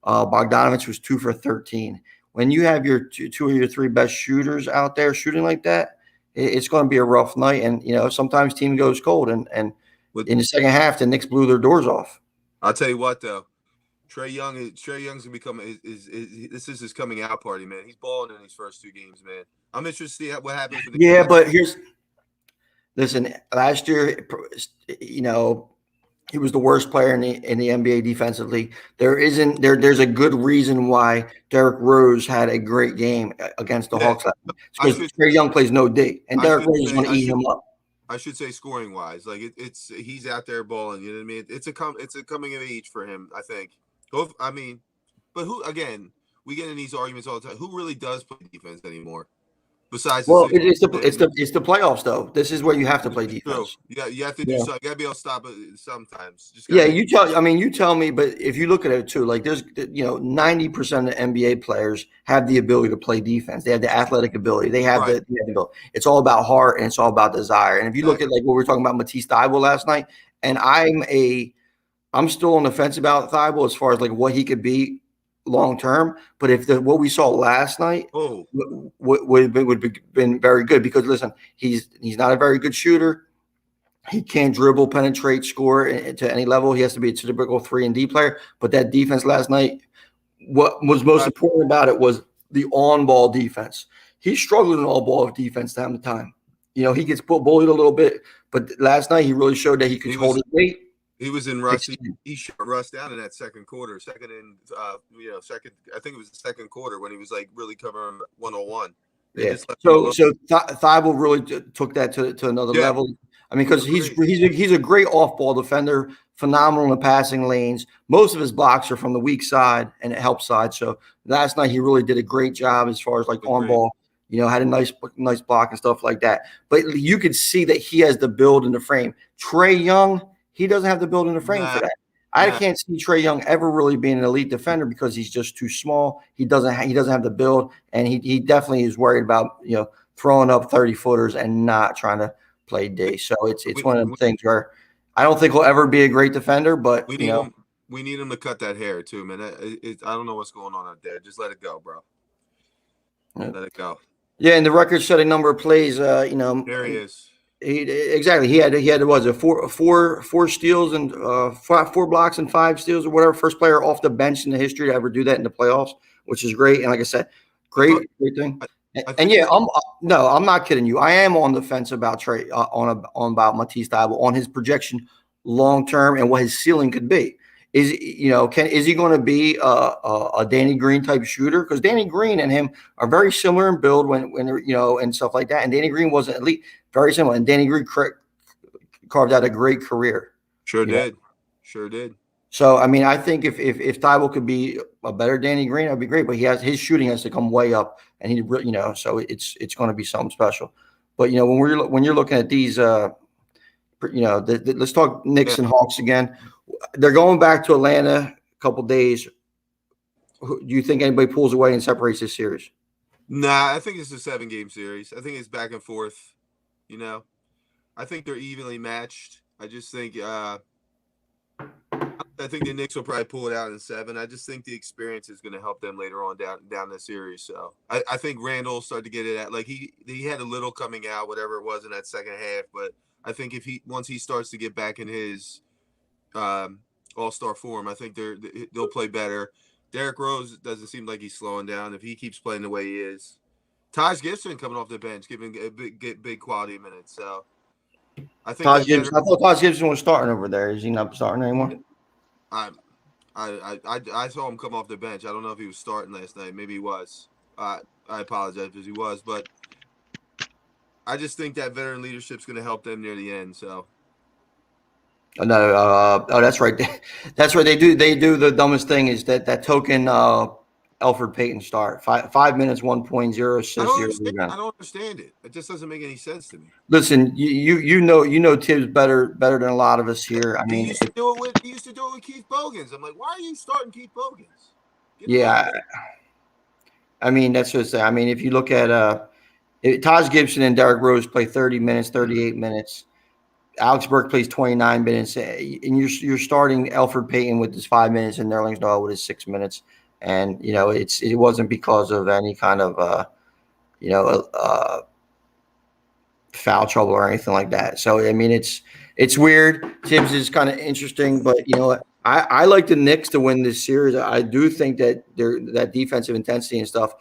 Bogdanovich was 2 for 13. When you have your two of your 3 best shooters out there shooting like that, it's going to be a rough night. And sometimes team goes cold. And in the second half, the Knicks blew their doors off. I'll tell you what, though, Trey Young's gonna become this is his coming out party, man. He's balling in these first 2 games, man. I'm interested to see what happens. But listen. Last year, he was the worst player in the NBA defensively. There's a good reason why Derrick Rose had a great game against the Hawks. Because Trey Young plays no D, and Derrick Rose is going to eat him up. I should say scoring wise, like he's out there balling. You know what I mean? It's a coming of age for him, I think. But who again? We get in these arguments all the time. Who really does play defense anymore? Besides, it's the playoffs though. This is where you have to play defense. True. You have to do something. You got to be able to stop it sometimes. You tell me. But if you look at it too, like there's 90% of NBA players have the ability to play defense. They have the athletic ability. They have the ability. It's all about heart and it's all about desire. And if you look at like what we were talking about Matisse Thybulle last night, and I'm still on the fence about Thybulle as far as like what he could be long term, but if what we saw last night would have been very good, because listen, he's not a very good shooter. He can't dribble, penetrate, score to any level. He has to be a typical 3-and-D player. But that defense last night, what was most important about it was the on-ball defense. He struggled in all-ball defense time to time. He gets bullied a little bit, but last night he really showed that he could hold his weight. He was in Russ. He shut Russ down in that second quarter. Second. I think it was the second quarter when he was like really covering 101. They Yeah. just left him alone. So Thibault really took that to another Yeah. level. I mean, because Agreed. he's a great off ball defender, phenomenal in the passing lanes. Most of his blocks are from the weak side and the help side. So last night he really did a great job as far as like on Agreed. ball. You know, had a nice block and stuff like that. But you could see that he has the build and the frame. Trey Young, he doesn't have the build and the frame for Nah, that. I nah. can't see Trey Young ever really being an elite defender because he's just too small. He doesn't have the build, and he definitely is worried about throwing up 30-footers and not trying to play D. So it's one of the things where I don't think he'll ever be a great defender, but We need him. We need him to cut that hair too, man. I don't know what's going on out there. Just let it go, bro. Yeah. Let it go. Yeah, and the record-setting number of plays, There he is. Exactly. He had was it four steals and four blocks and 5 steals or whatever. First player off the bench in the history to ever do that in the playoffs, which is great. And like I said, great thing. And yeah, I'm not kidding you. I am on the fence about Trey on about Matisse Thybulle on his projection long term and what his ceiling could be. Is he going to be a Danny Green type shooter? Because Danny Green and him are very similar in build when and stuff like that. And Danny Green wasn't elite, very similar. And Danny Green carved out a great career. Sure did. Sure did. So I mean, I think if Thybulle could be a better Danny Green, that'd be great. But his shooting has to come way up, and so it's going to be something special. But when you're looking at these, let's talk Knicks and Hawks again. They're going back to Atlanta a couple days. Do you think anybody pulls away and separates this series? Nah, I think it's a 7-game series. I think it's back and forth. I think they're evenly matched. I just think I think the Knicks will probably pull it out in 7. I just think the experience is going to help them later on down the series. So I think Randall started to get it at like he had a little coming out, whatever it was in that second half. But I think once he starts to get back in his all-star form, I think they'll play better. Derrick Rose doesn't seem like he's slowing down if he keeps playing the way he is. Taj Gibson coming off the bench, giving a big quality minutes. So I think I thought Taj Gibson was starting over there. Is he not starting anymore? I saw him come off the bench. I don't know if he was starting last night. Maybe he was. I apologize if he was, but I just think that veteran leadership is going to help them near the end. So. No, that's right. That's right. They do the dumbest thing is that token Elfrid Payton start 5 minutes, 1.0 assists. I don't understand it. It just doesn't make any sense to me. Listen, you know Tibbs better than a lot of us here. I mean, he used to do it with Keith Bogans. I'm like, why are you starting Keith Bogans? I mean that's just. I mean, if you look at Taj Gibson and Derrick Rose play 30 minutes, 38 minutes. Alex Burke plays 29 minutes, and you're starting Elfrid Payton with his 5 minutes and Nerlens Noel with his 6 minutes, and it wasn't because of any kind of foul trouble or anything like that. So I mean, it's weird. Tibbs is kind of interesting, but I like the Knicks to win this series. I do think that that defensive intensity and stuff.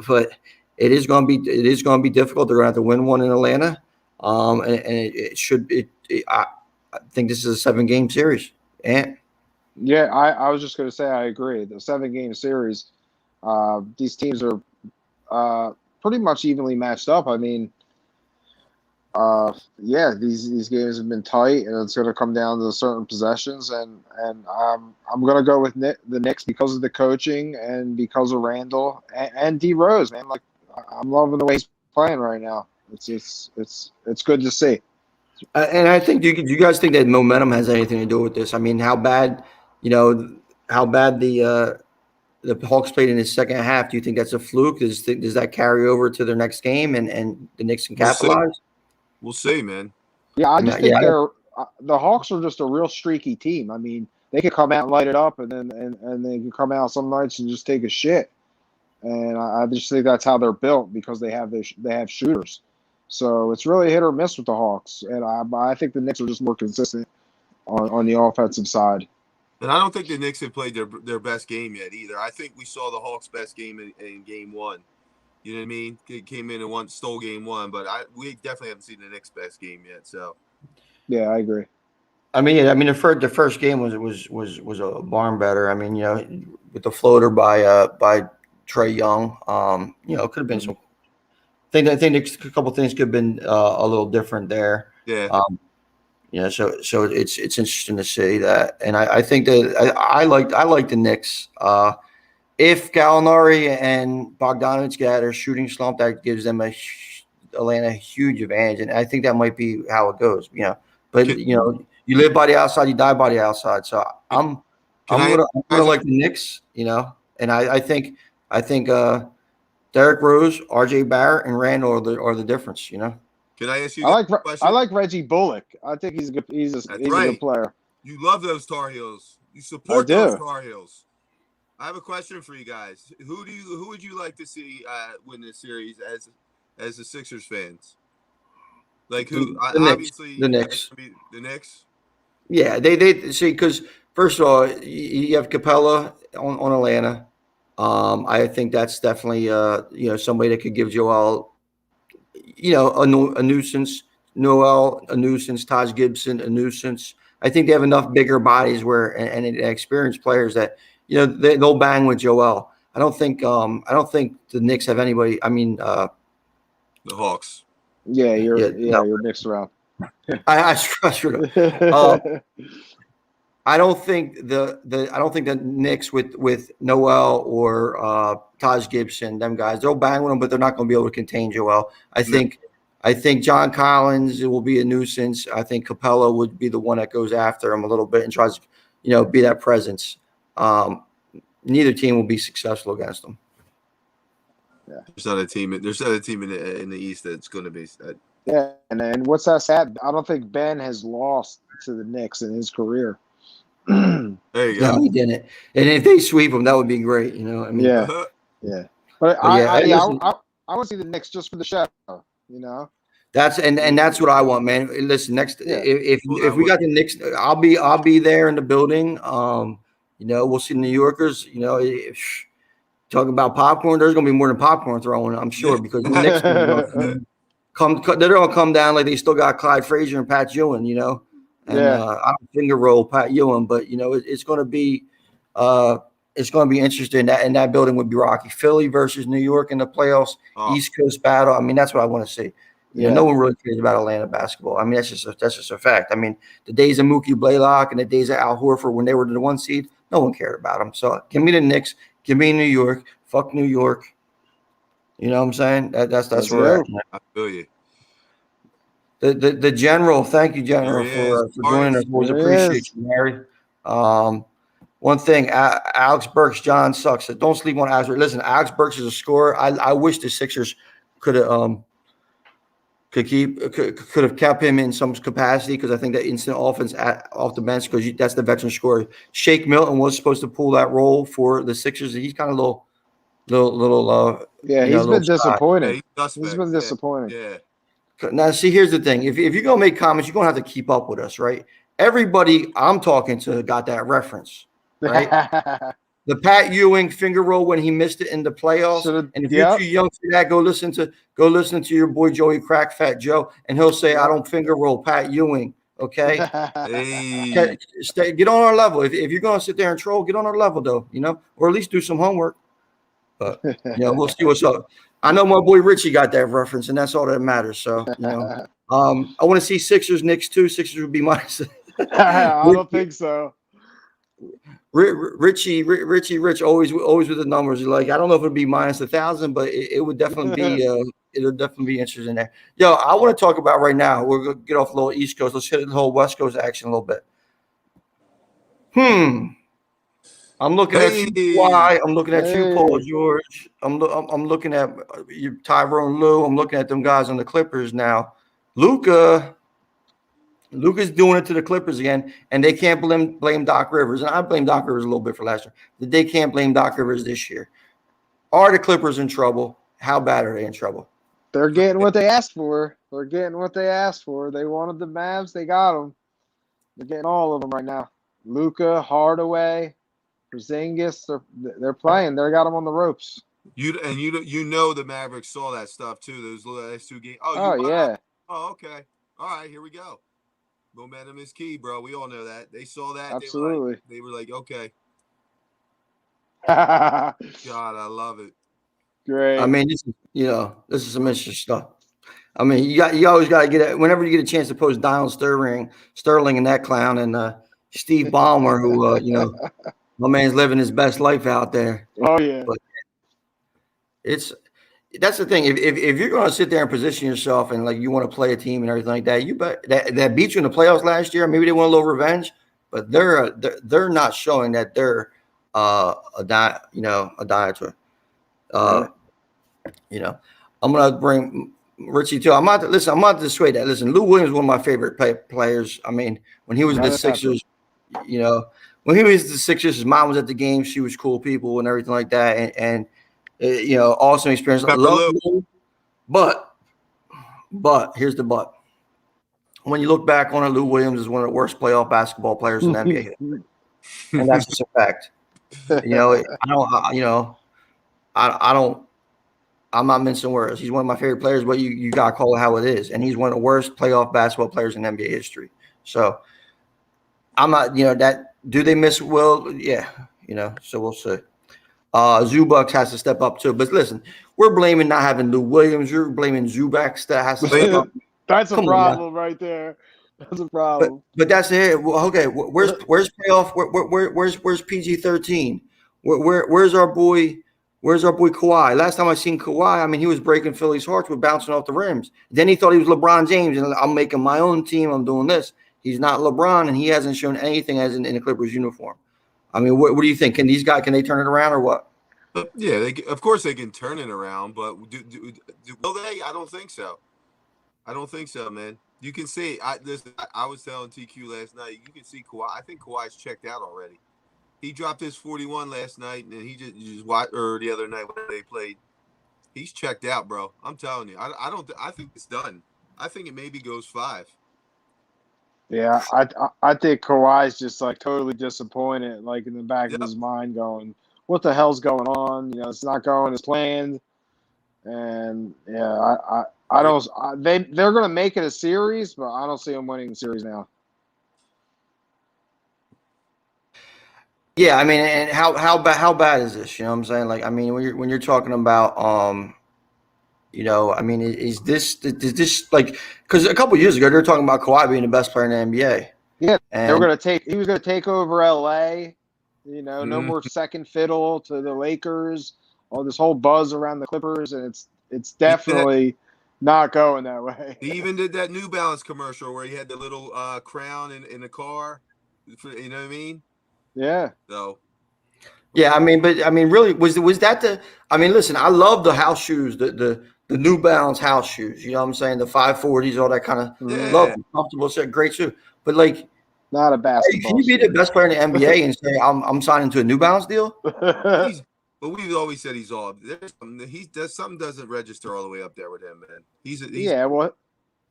But it is going to be difficult. They're going to have to win one in Atlanta. And it should. I think this is a 7-game series. And yeah, I was just going to say I agree. The 7-game series, these teams are pretty much evenly matched up. I mean, these games have been tight, and it's going to come down to certain possessions. And I'm going to go with the Knicks because of the coaching and because of Randall and D Rose. Man, like I'm loving the way he's playing right now. It's good to see. And I think, do you guys think that momentum has anything to do with this? I mean, how bad the Hawks played in the second half? Do you think that's a fluke? Does that carry over to their next game and the Knicks can capitalize? We'll see, man. Yeah, I just think the Hawks are just a real streaky team. I mean, they can come out and light it up, and they can come out some nights and just take a shit. And I just think that's how they're built because they have shooters. So it's really hit or miss with the Hawks, and I think the Knicks are just more consistent on the offensive side. And I don't think the Knicks have played their best game yet either. I think we saw the Hawks' best game in Game 1. You know what I mean? It came in and stole Game 1, but we definitely haven't seen the Knicks' best game yet. So, yeah, I agree. I mean, the first game was a barn better. I mean, with the floater by Trey Young, it could have been some. I think a couple things could have been a little different there. Yeah. Yeah, so it's interesting to see that, and I think that I like the Knicks. If Gallinari and Bogdanovich get their shooting slump, that gives them Atlanta a huge advantage, and I think that might be how it goes. But Can, you live by the outside, you die by the outside. So I'm can I'm I gonna like the Knicks. And I think Derrick Rose, R.J. Barrett, and Randall are the difference. can I ask you I guys like a I question? like Reggie Bullock. I think he's good. He's That's a right. good player. You love those Tar Heels. You I support those do. Tar Heels. I have a question for you guys. Who would you like to see win this series as the Sixers fans? Like who? The Knicks. Obviously, The you guys Knicks. gonna be the Knicks. Yeah, they see because first of all, you have Capella on Atlanta. I think that's definitely somebody that could give Joel a nuisance. Noel a nuisance. Taj Gibson a nuisance. I think they have enough bigger bodies and experienced players that they'll bang with Joel. I don't think the Knicks have anybody. I mean, The Hawks. Yeah, yeah, no, you're mixed around. I screwed up. Uh, I don't think the Knicks with Noel or Taj Gibson, them guys, they'll bang with them, but they're not going to be able to contain Joel. No. I think John Collins will be a nuisance. I think Capella would be the one that goes after him a little bit and tries to, be that presence. Neither team will be successful against them. There's not a team. There's not a team in the East that's going to be. Yeah, and what's that sad? I don't think Ben has lost to the Knicks in his career. There you go. No, he didn't. And if they sweep them, that would be great. I mean, Yeah, yeah. But listen, I want to see the Knicks just for the show. that's what I want, man. Listen, next Yeah. if we got the Knicks, I'll be there in the building. We'll see New Yorkers. Talking about popcorn, there's gonna be more than popcorn throwing, I'm sure, because the Knicks they're gonna come down like they still got Clyde Frazier and Pat Ewing, and Yeah. I don't finger roll Pat Ewing, but it's gonna be interesting. That building would be rocky. Philly versus New York in the playoffs, East Coast battle. I mean, that's what I want to see. No one really cares about Atlanta basketball. I mean, that's just a fact. I mean, the days of Mookie Blaylock and the days of Al Horford when they were the 1 seed, no one cared about them. So give me the Knicks, give me New York, fuck New York. You know what I'm saying? That's where we're at. I feel you. The general, thank you, General, for joining us. Always appreciate you, Mary. One thing, Alex Burks, John sucks. Don't sleep on Alex. Listen, Alex Burks is a scorer. I wish the Sixers could have kept him in some capacity, because I think that instant offense off the bench, because that's the veteran scorer. Shake Milton was supposed to pull that role for the Sixers. He's kind of little. He's been disappointing. Yeah, He's been disappointing. Yeah. Now, see, here's the thing. If you're going to make comments, you're going to have to keep up with us, right? Everybody I'm talking to got that reference, right? The Pat Ewing finger roll when he missed it in the playoffs. And if you're too young for that, go listen to your boy Joey Crack Fat Joe, and he'll say, I don't finger roll Pat Ewing, okay? Hey. Get on our level. If you're going to sit there and troll, get on our level, though, or at least do some homework. But, we'll see what's up. I know my boy Richie got that reference, and that's all that matters. So, I want to see Sixers Knicks too. Sixers would be minus. I don't think so. Richie always with the numbers. Like, I don't know if it'd be minus 1,000, but it would definitely be. It'll definitely be interesting there. Yo, I want to talk about right now. We're gonna get off a little East Coast. Let's hit the whole West Coast action a little bit. I'm looking at you, Kawhi. I'm looking at you, Paul George. I'm looking at you, Tyrone Lue. I'm looking at them guys on the Clippers now. Luka's doing it to the Clippers again, and they can't blame Doc Rivers. And I blame Doc Rivers a little bit for last year. But they can't blame Doc Rivers this year. Are the Clippers in trouble? How bad are they in trouble? They're getting what they asked for. They wanted the Mavs. They got them. They're getting all of them right now. Luka, Hardaway, Porzingis, they're playing. They got them on the ropes. You the Mavericks saw that stuff too. Those last 2 games. Yeah. Oh, okay. All right, here we go. Momentum is key, bro. We all know that. They saw that. Absolutely. They were like, okay. God, I love it. Great. I mean, this is some interesting stuff. I mean, you always got to get it whenever you get a chance to post Donald Sterling and that clown and Steve Ballmer, who my man's living his best life out there. Oh yeah. But that's the thing. If you're going to sit there and position yourself and like you want to play a team and everything like that, you bet that beat you in the playoffs last year. Maybe they want a little revenge, but they're not showing that they're a dieter. Right. I'm gonna bring Richie too. I'm not to dissuade that. Listen, Lou Williams is one of my favorite players. I mean, when he was with the Sixers, when he was with the Sixers, his mom was at the game. She was cool people and everything like that, and awesome experience. Remember Love Lou? Lou, but here's the but. When you look back on it, Lou Williams is one of the worst playoff basketball players in the NBA history, and that's just a fact. I'm not mincing words. He's one of my favorite players, but you got to call it how it is. And he's one of the worst playoff basketball players in NBA history. So I'm not, do they miss Will? Yeah, so we'll see. Zubac has to step up too. But listen, we're blaming not having Lou Williams. You're blaming Zubac that has to step up. That's a Come on, problem right there. That's a problem. But that's it. Well, okay, where's playoff? Where's PG-13? Where's our boy? Where's our boy Kawhi? Last time I seen Kawhi, I mean, he was breaking Philly's hearts with bouncing off the rims. Then he thought he was LeBron James, and I'm making my own team. I'm doing this. He's not LeBron, and he hasn't shown anything as in a Clippers uniform. I mean, what do you think? Can they turn it around or what? Yeah, of course they can turn it around, but will they? I don't think so. I don't think so, man. You can see. I was telling TQ last night. You can see Kawhi. I think Kawhi's checked out already. He dropped his 41 last night, and he just watched, or the other night when they played. He's checked out, bro. I'm telling you. I think it's done. I think it maybe goes 5. Yeah, I think Kawhi's just like totally disappointed, like in the back of his mind, going, "What the hell's going on? It's not going as planned." And yeah, I don't. They're going to make it a series, but I don't see them winning the series now. Yeah, I mean, and how bad is this? You know what I'm saying? Like, I mean, when you're talking about I mean, is this like because a couple of years ago they were talking about Kawhi being the best player in the NBA. Yeah, and he was going to take over LA. No more second fiddle to the Lakers. All this whole buzz around the Clippers, and it's definitely not going that way. He even did that New Balance commercial where he had the little crown in the car. You know what I mean? Yeah. So. Yeah, I mean, really, was that the? I mean, listen, I love the house shoes, the New Balance house shoes. You know what I'm saying? The 540s, all that kind of love, them, comfortable, great shoe. But like, not a basketball. Can you be the best player in the NBA and say I'm signing to a New Balance deal? But we've always said he's all. Something doesn't register all the way up there with him, man. He's yeah. Well,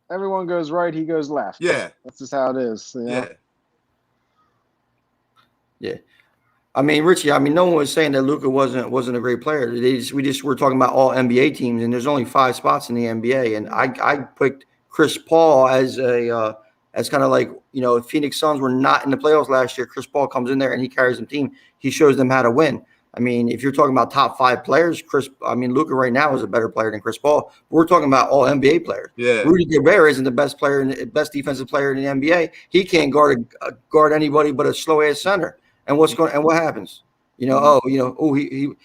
everyone goes right, he goes left. Yeah, that's just how it is. Yeah. I mean, Richie, no one was saying that Luka wasn't a great player. We just were talking about all NBA teams, and there's only 5 spots in the NBA. And I picked Chris Paul as kind of like, if Phoenix Suns were not in the playoffs last year, Chris Paul comes in there and he carries the team. He shows them how to win. I mean, if you're talking about top 5 players, Luka right now is a better player than Chris Paul. But we're talking about all NBA players. Yeah. Rudy Gobert isn't the best defensive player in the NBA. He can't guard anybody but a slow ass center. And what happens? He who do you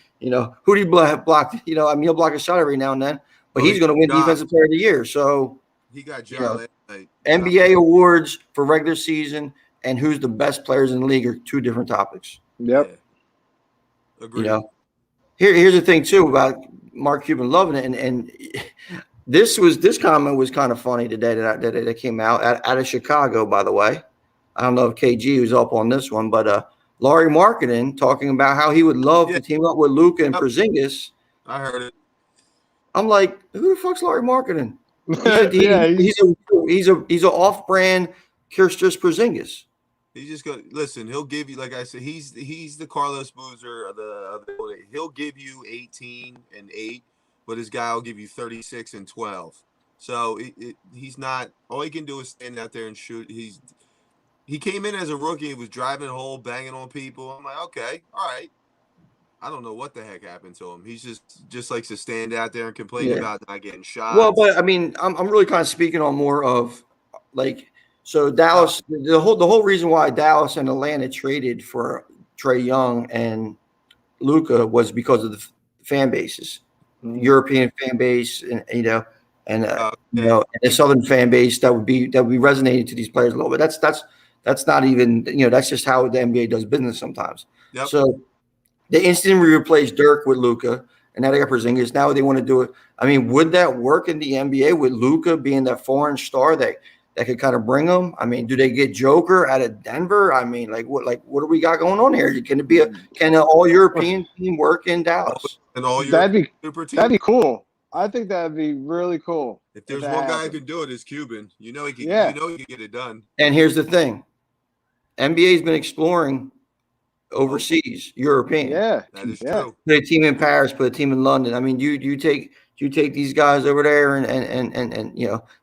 block? He'll block a shot every now and then, but he's going to win Defensive Player of the Year. So he got last night. NBA awards for regular season and who's the best players in the league are 2 different topics. Yep. Yeah. Agreed. Here's the thing too about Mark Cuban loving it, and this comment was kind of funny today that came out out of Chicago, by the way. I don't know if KG was up on this one, but Laurie Marketing talking about how he would love to team up with Luka and Porzingis. I heard it. I'm like, who the fuck's Laurie Marketing? He's an off-brand Kyrgios Porzingis. He's just gonna listen. He'll give you, like I said, he's the Carlos Boozer of the. He'll give you 18 and 8, but his guy will give you 36 and 12. So he's not. All he can do is stand out there and shoot. He came in as a rookie. He was driving a hole, banging on people. I'm like, okay, all right. I don't know what the heck happened to him. He's just likes to stand out there and complain Yeah. about not getting Well, shots. but I mean, I'm really kind of speaking on more of like so Dallas. The whole reason why Dallas and Atlanta traded for Trey Young and Luka was because of the fan bases, European fan base, and and Okay. and the Southern fan base that would be resonating to these players a little bit. That's not even that's just how the NBA does business sometimes. Yep. So they instantly replaced Dirk with Luka, and now they got Porzingis. Now they want to do it. I mean, would that work in the NBA with Luka being that foreign star that could kind of bring them? I mean, do they get Joker out of Denver? I mean, what do we got going on here? Can it be can an all European team work in Dallas? And all your super team. That'd be cool. I think that'd be really cool. If there's one guy who can do it, it's Cuban. You know he can. Yeah. You know he can get it done. And here's the thing: NBA's been exploring overseas, European. Yeah, That is yeah. true. Put a team in Paris, put a team in London. I mean, you take these guys over there, and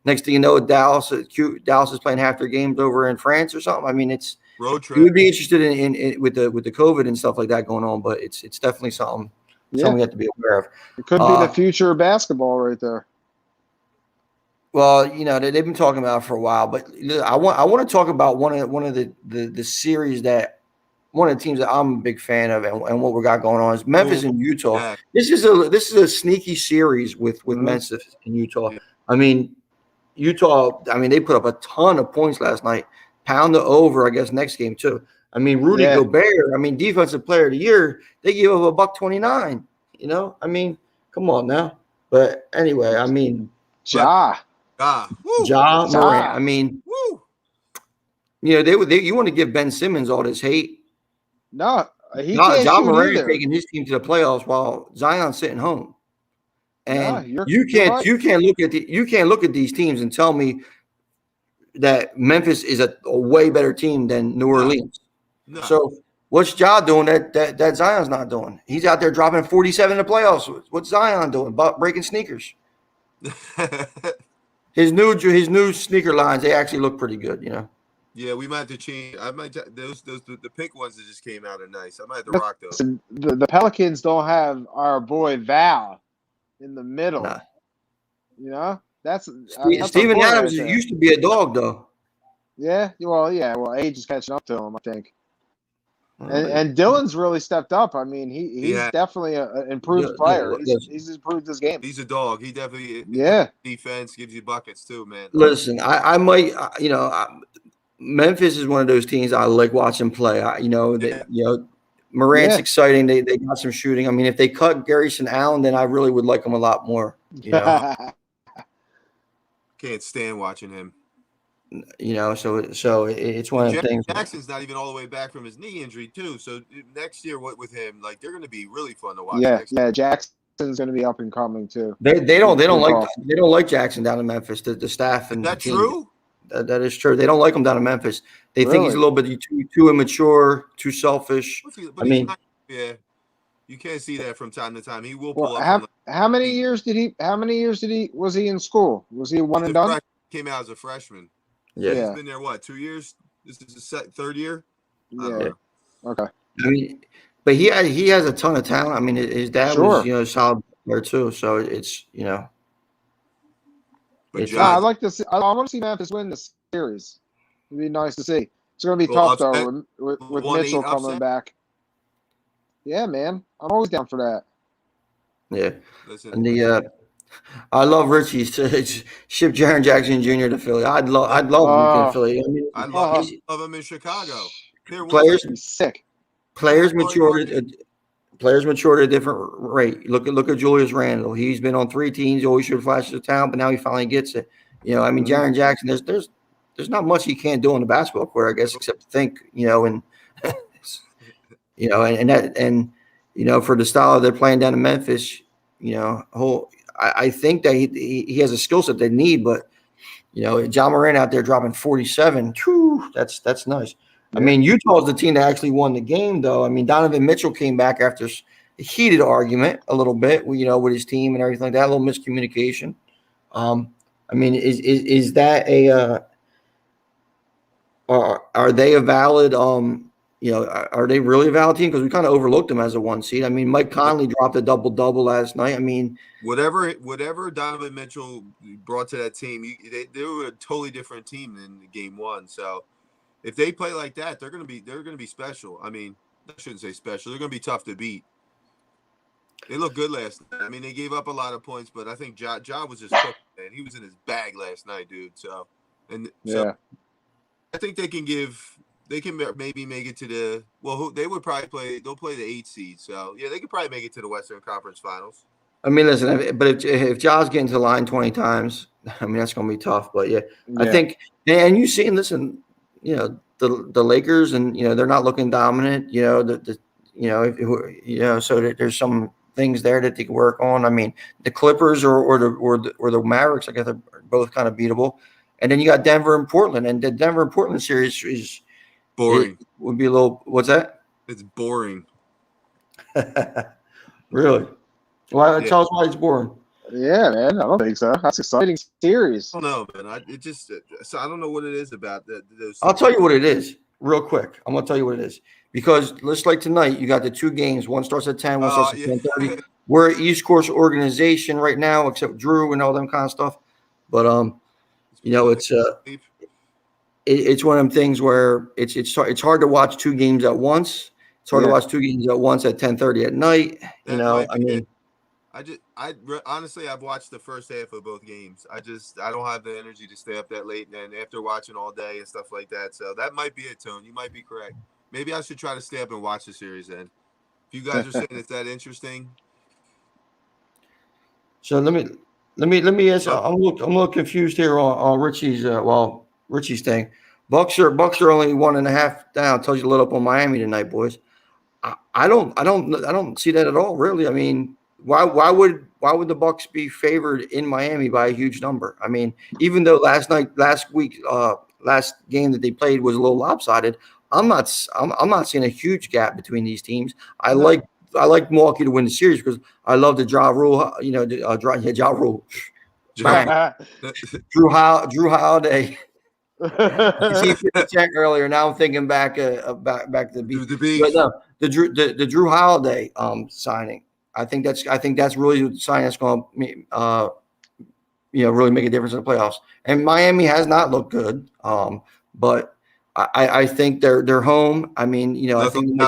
next thing you know, Dallas is playing half their games over in France or something. I mean, it's Road you would trip. be interested in with the COVID and stuff like that going on, but it's definitely something we have to be aware of. It could be the future of basketball right there. Well, they've been talking about it for a while, but I want to talk about one of the series that one of the teams that I'm a big fan of and what we got going on is Memphis and Utah. Yeah. This is a sneaky series with Memphis and Utah. Yeah. I mean, Utah. I mean, they put up a ton of points last night. Pound the over, I guess, next game too. I mean, Rudy Gobert. I mean, defensive player of the year. They give up $129. I mean, come on now. But anyway, I mean, Ja Morant. I mean, you want to give Ben Simmons all this hate. No, he can't Ja shoot Morant is either. taking his team to the playoffs while Zion's sitting home. And Yeah, you can't right. you can't look at these teams and tell me that Memphis is a way better team than New Orleans. No. So what's Ja doing that Zion's not doing? He's out there dropping 47 in the playoffs. What's Zion doing? Breaking sneakers. His new sneaker lines, they actually look pretty good, Yeah, we might have to change. I might those the pink ones that just came out are nice. I might have to rock those. Listen, the Pelicans don't have our boy Val in the middle. Nah. That's Steven Adams used to be a dog, though. Yeah, well, age is catching up to him, I think. And Dylan's really stepped up. I mean, he's definitely an improved player. He's improved his game. He's a dog. He definitely defense gives you buckets too, man. Listen, I might Memphis is one of those teams I like watching play. Morant's exciting. They got some shooting. I mean, if they cut Garrison Allen, then I really would like him a lot more. Can't stand watching him. So it's one of the things. Jackson's not even all the way back from his knee injury too. So next year, what with him? Like they're going to be really fun to watch. Yeah, Jackson's going to be up and coming too. They don't like Jackson down in Memphis. The staff and is that the team. True? That is true. They don't like him down in Memphis. They think he's a little bit too immature, too selfish. You can't see that from time to time. He will pull up. How many years was he in school? Was he one and done? Came out as a freshman. Yeah. So he's been there 2 years? This is his third year. Yeah. Okay. I mean, but he has a ton of talent. I mean, his dad was a solid player too. So it's But I'd like to see. I want to see Memphis win the series. It'd be nice to see. It's going to be tough though with Mitchell coming back. Yeah, man, I'm always down for that. Yeah, and I love Richie ship Jaren Jackson Jr. to Philly. I'd love him to Philly. I mean, I love him in Chicago. Players sick. Players mature at a different rate. Look at Julius Randle. He's been on 3 teams. He always showed flashes of talent, but now he finally gets it. I mean, Jaren Jackson. There's not much he can't do on the basketball court, I guess, except to think. And for the style they're playing down in Memphis, I think that he has a skill set they need, but Ja Morant out there dropping 47. Whew, that's nice. I mean, Utah's the team that actually won the game, though. I mean, Donovan Mitchell came back after a heated argument a little bit, with his team and everything like that, a little miscommunication. I mean, is that are they a valid are they really a valid team? Because we kind of overlooked them as a 1 seed. I mean, Mike Conley dropped a double last night. I mean, whatever Donovan Mitchell brought to that team, they were a totally different team than game 1. So if they play like that, they're gonna be special. I mean, I shouldn't say special. They're gonna be tough to beat. They looked good last night. I mean, they gave up a lot of points, but I think Ja was just cooked, man. He was in his bag last night, dude. So I think they can maybe make it to the they'll play the 8 seed. So yeah, they could probably make it to the Western Conference Finals. I mean, listen, but if Ja's getting to the line 20 times, I mean, that's going to be tough. But yeah, I think, and you've seen, listen, the Lakers, and they're not looking dominant. So there's some things there that they can work on. I mean, the Clippers or the Mavericks, I guess, are both kind of beatable. And then you got Denver and Portland, and the Denver and Portland series is boring. Would be a little. What's that? It's boring. Really? Why? Tell us why it's boring. Yeah, man. I don't think so. That's an exciting series. I don't know, man. I don't know what it is about that. I'll tell you what it is real quick. I'm gonna tell you what it is, because just like tonight, you got the 2 games. One starts at 10, one starts at 10:30. We're an East Coast organization right now, except Drew and all them kind of stuff. But it's one of them things where it's hard to watch 2 games at once. It's hard to watch 2 games at once at 10:30 at night. Honestly, I've watched the first half of both games. I don't have the energy to stay up that late, and after watching all day and stuff like that. So that might be it, Tone. You might be correct. Maybe I should try to stay up and watch the series then. If you guys are saying it's that interesting. So let me ask. I'm a little confused here on Richie's thing. Bucks are only 1.5 down. Tells you a little up on Miami tonight, boys. I don't see that at all, really. I mean, why would the Bucks be favored in Miami by a huge number? I mean, even though last game that they played was a little lopsided, I'm not seeing a huge gap between these teams. I like Milwaukee to win the series because I love the Ja Rule. Ja Rule. Drew Holiday. You see 50 earlier. Now I'm thinking back to the beat. But no, the Drew Holiday signing. I think that's really the sign that's going to really make a difference in the playoffs. And Miami has not looked good, but I think they're home. I mean, I think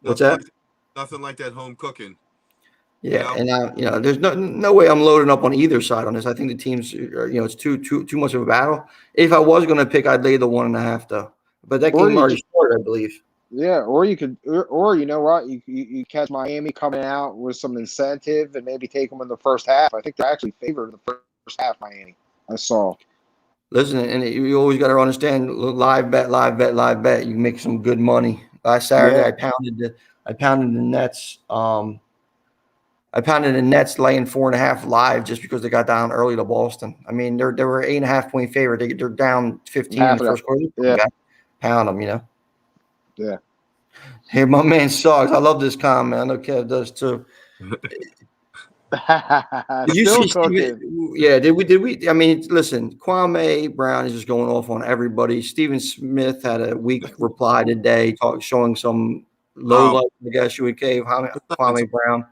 what's that? Nothing like that home cooking. Yeah, and there's no way I'm loading up on either side on this. I think the teams, it's too much of a battle. If I was going to pick, I'd lay the 1.5 though. But that game already started, I believe. Yeah, or you could, or you know what, you catch Miami coming out with some incentive and maybe take them in the first half. I think they're actually favored in the first half. Miami, I saw. Listen, and you always got to understand live bet. You can make some good money. Last Saturday, I pounded the Nets. I pounded the Nets laying 4.5 live just because they got down early to Boston. I mean, they were 8.5-point favorite. They're down 15 in the first quarter. Yeah, pound them. Yeah. Hey, my man sucks. I love this comment. I know Kev does too. Did you see Steven? Yeah, did we? I mean, listen, Kwame Brown is just going off on everybody. Stephen Smith had a weak reply today, showing some low light, I guess you would cave. Kwame Brown.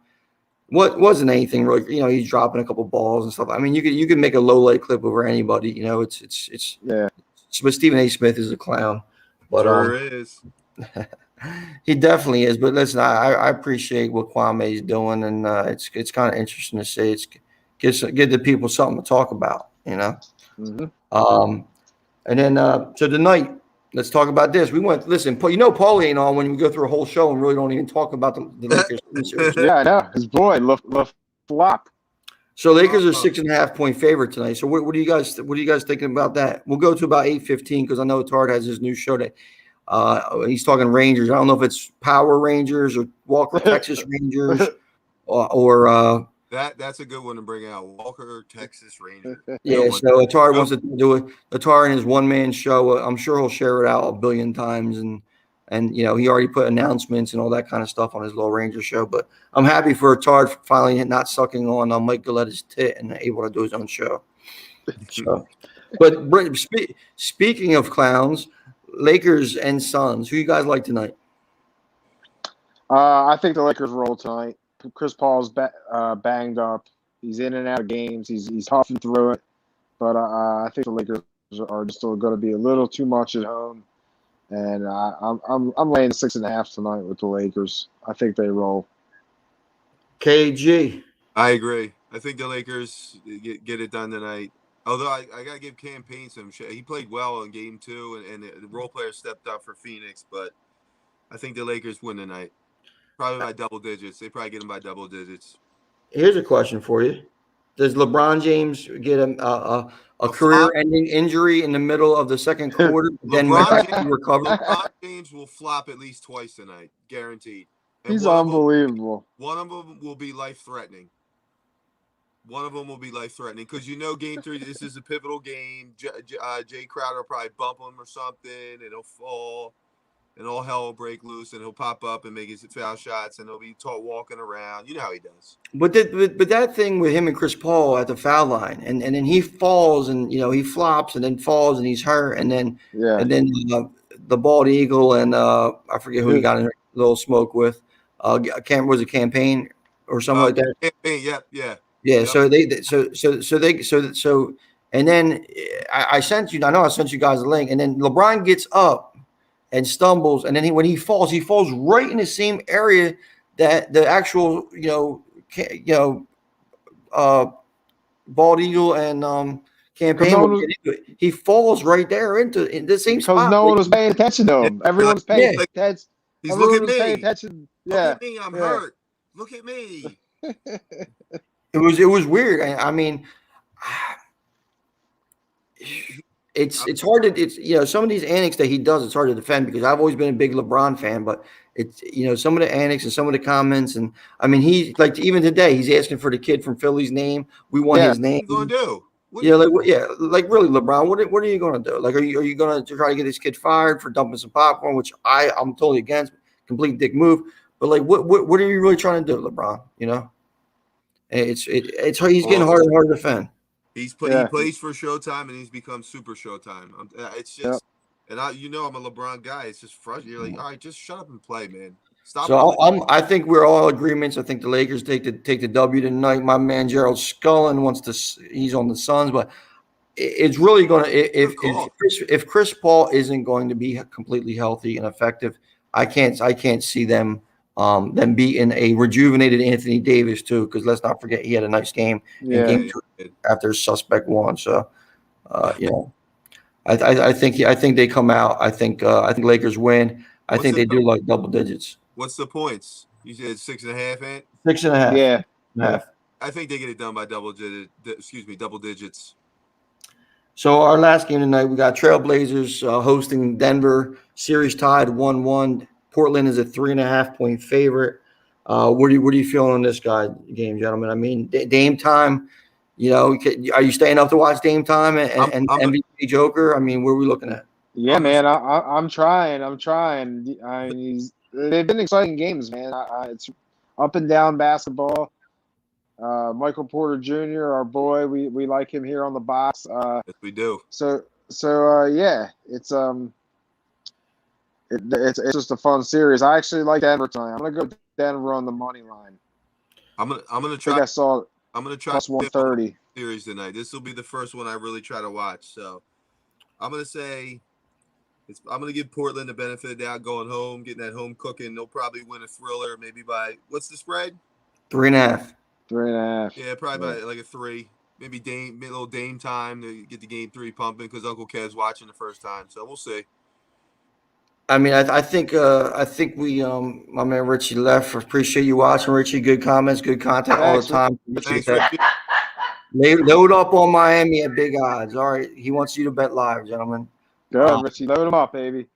What wasn't anything really? He's dropping a couple balls and stuff. I mean, you could make a low light clip over anybody. It's But Stephen A. Smith is a clown. But sure is. He definitely is. But listen, I appreciate what Kwame is doing, and it's kind of interesting to see. It's give the people something to talk about, Mm-hmm. And then so tonight, let's talk about this. We went. Listen, Paulie ain't on when we go through a whole show and really don't even talk about the Lakers. Yeah, I know his boy flop. So Lakers are 6.5-point favorite tonight. So what are you guys thinking about that? We'll go to about 8:15 because I know Tard has his new show that he's talking Rangers. I don't know if it's Power Rangers or Walker Texas Rangers or that's a good one to bring out. Walker Texas Rangers. Yeah, so Atari wants to do it. Atari in his one-man show. I'm sure he'll share it out a billion times, and he already put announcements and all that kind of stuff on his little Ranger show. But I'm happy for Atari finally not sucking on Mike Galletta's tit and able to do his own show. So, but speaking of clowns, Lakers and Suns. Who you guys like tonight? I think the Lakers roll tonight. Chris Paul's banged up. He's in and out of games. He's huffing through it. But I think the Lakers are still going to be a little too much at home. And I'm laying 6.5 tonight with the Lakers. I think they roll. KG. I agree. I think the Lakers get it done tonight. Although I got to give Campaign some shit. He played well in game 2, and the role player stepped up for Phoenix. But I think the Lakers win tonight. Probably by double digits. They probably get them by double digits. Here's a question for you. Does LeBron James get a career-ending injury in the middle of the second quarter? Then recover? LeBron James will flop at least twice tonight, guaranteed. And He's unbelievable. One of them will be life-threatening. One of them will be life-threatening because game 3, this is a pivotal game. Jay Crowder will probably bump him or something, and he'll fall, and all hell will break loose, and he'll pop up and make his foul shots, and he'll be taught walking around. You know how he does. But that thing with him and Chris Paul at the foul line, and then he falls, and he flops, and then falls, and he's hurt, and then the bald eagle, and I forget who he got in a little smoke with. Was it Campaign or something like that? Campaign, yeah. Yeah, Yep. So and then I sent you. I know I sent you guys a link, and then LeBron gets up and stumbles, and then when he falls right in the same area that the actual bald eagle and Campaign. He falls right there in the same spot. Because no one was paying attention to him. Everyone's paying attention. He's looking at me. Paying attention. Yeah. Look at me. I'm hurt. Look at me. It was weird. I mean, it's hard to some of these antics that he does. It's hard to defend because I've always been a big LeBron fan, but it's some of the antics and some of the comments, and I mean he even today he's asking for the kid from Philly's name. We want his name. What are you gonna do? Really, LeBron. What are you gonna do? Like, are you gonna try to get this kid fired for dumping some popcorn, which I'm totally against, complete dick move. But like, what are you really trying to do, LeBron? It's he's getting harder and harder to defend. He plays for Showtime, and he's become super Showtime. It's just, and I'm a LeBron guy. It's just frustrating. You're like, all right, just shut up and play, man. Stop. So I think we're all agreements. I think the Lakers take the W tonight. My man Gerald Scullin he's on the Suns, but it's really going to if Chris Paul isn't going to be completely healthy and effective, I can't see them beating a rejuvenated Anthony Davis too, because let's not forget he had a nice game in game 2 after suspect won. So I think they come out. I think Lakers win. I think they do like double digits. What's the points? You said 6.5, Ant? 6.5. Yeah. I think they get it done by double digits. So our last game tonight, we got Trailblazers hosting Denver. Series tied 1-1. Portland is a 3.5-point favorite. What are you feeling on this game, gentlemen? I mean, Dame time. Are you staying up to watch Dame time and MVP Joker? I mean, what are we looking at? Yeah, man, I'm trying. I mean, they've been exciting games, man. It's up and down basketball. Michael Porter Jr., our boy, we like him here on the box. Yes, we do. So yeah, it's just a fun series. I actually like Denver tonight. I'm gonna go Denver on the money line. I'm gonna try. I'm gonna try plus 130 series tonight. This will be the first one I really try to watch. So I'm gonna say. I'm going to give Portland the benefit of the doubt going home, getting that home cooking. They'll probably win a thriller, maybe by – what's the spread? 3.5. 3.5. Yeah, probably by like a 3. Maybe little Dame time to get the game 3 pumping because Uncle Kev's watching the first time. So we'll see. I mean, I think we my man Richie left. Appreciate you watching, Richie. Good comments, good content all the time. Thanks, Richie. Load up on Miami at big odds. All right, he wants you to bet live, gentlemen. Go, Richie. Load them up, baby.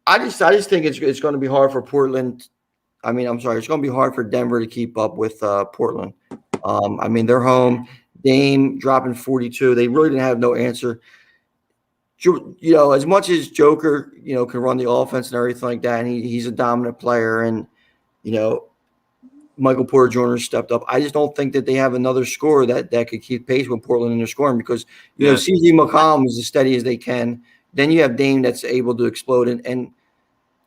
I just think it's going to be hard for Portland. I mean, I'm sorry. It's going to be hard for Denver to keep up with Portland. I mean, they're home. Dame dropping 42. They really didn't have no answer. As much as Joker, can run the offense and everything like that, and he's a dominant player, and, Michael Porter Jr. stepped up. I just don't think that they have another scorer that could keep pace with Portland in their scoring because, CJ McCollum is as steady as they can. then you have Dame that's able to explode. And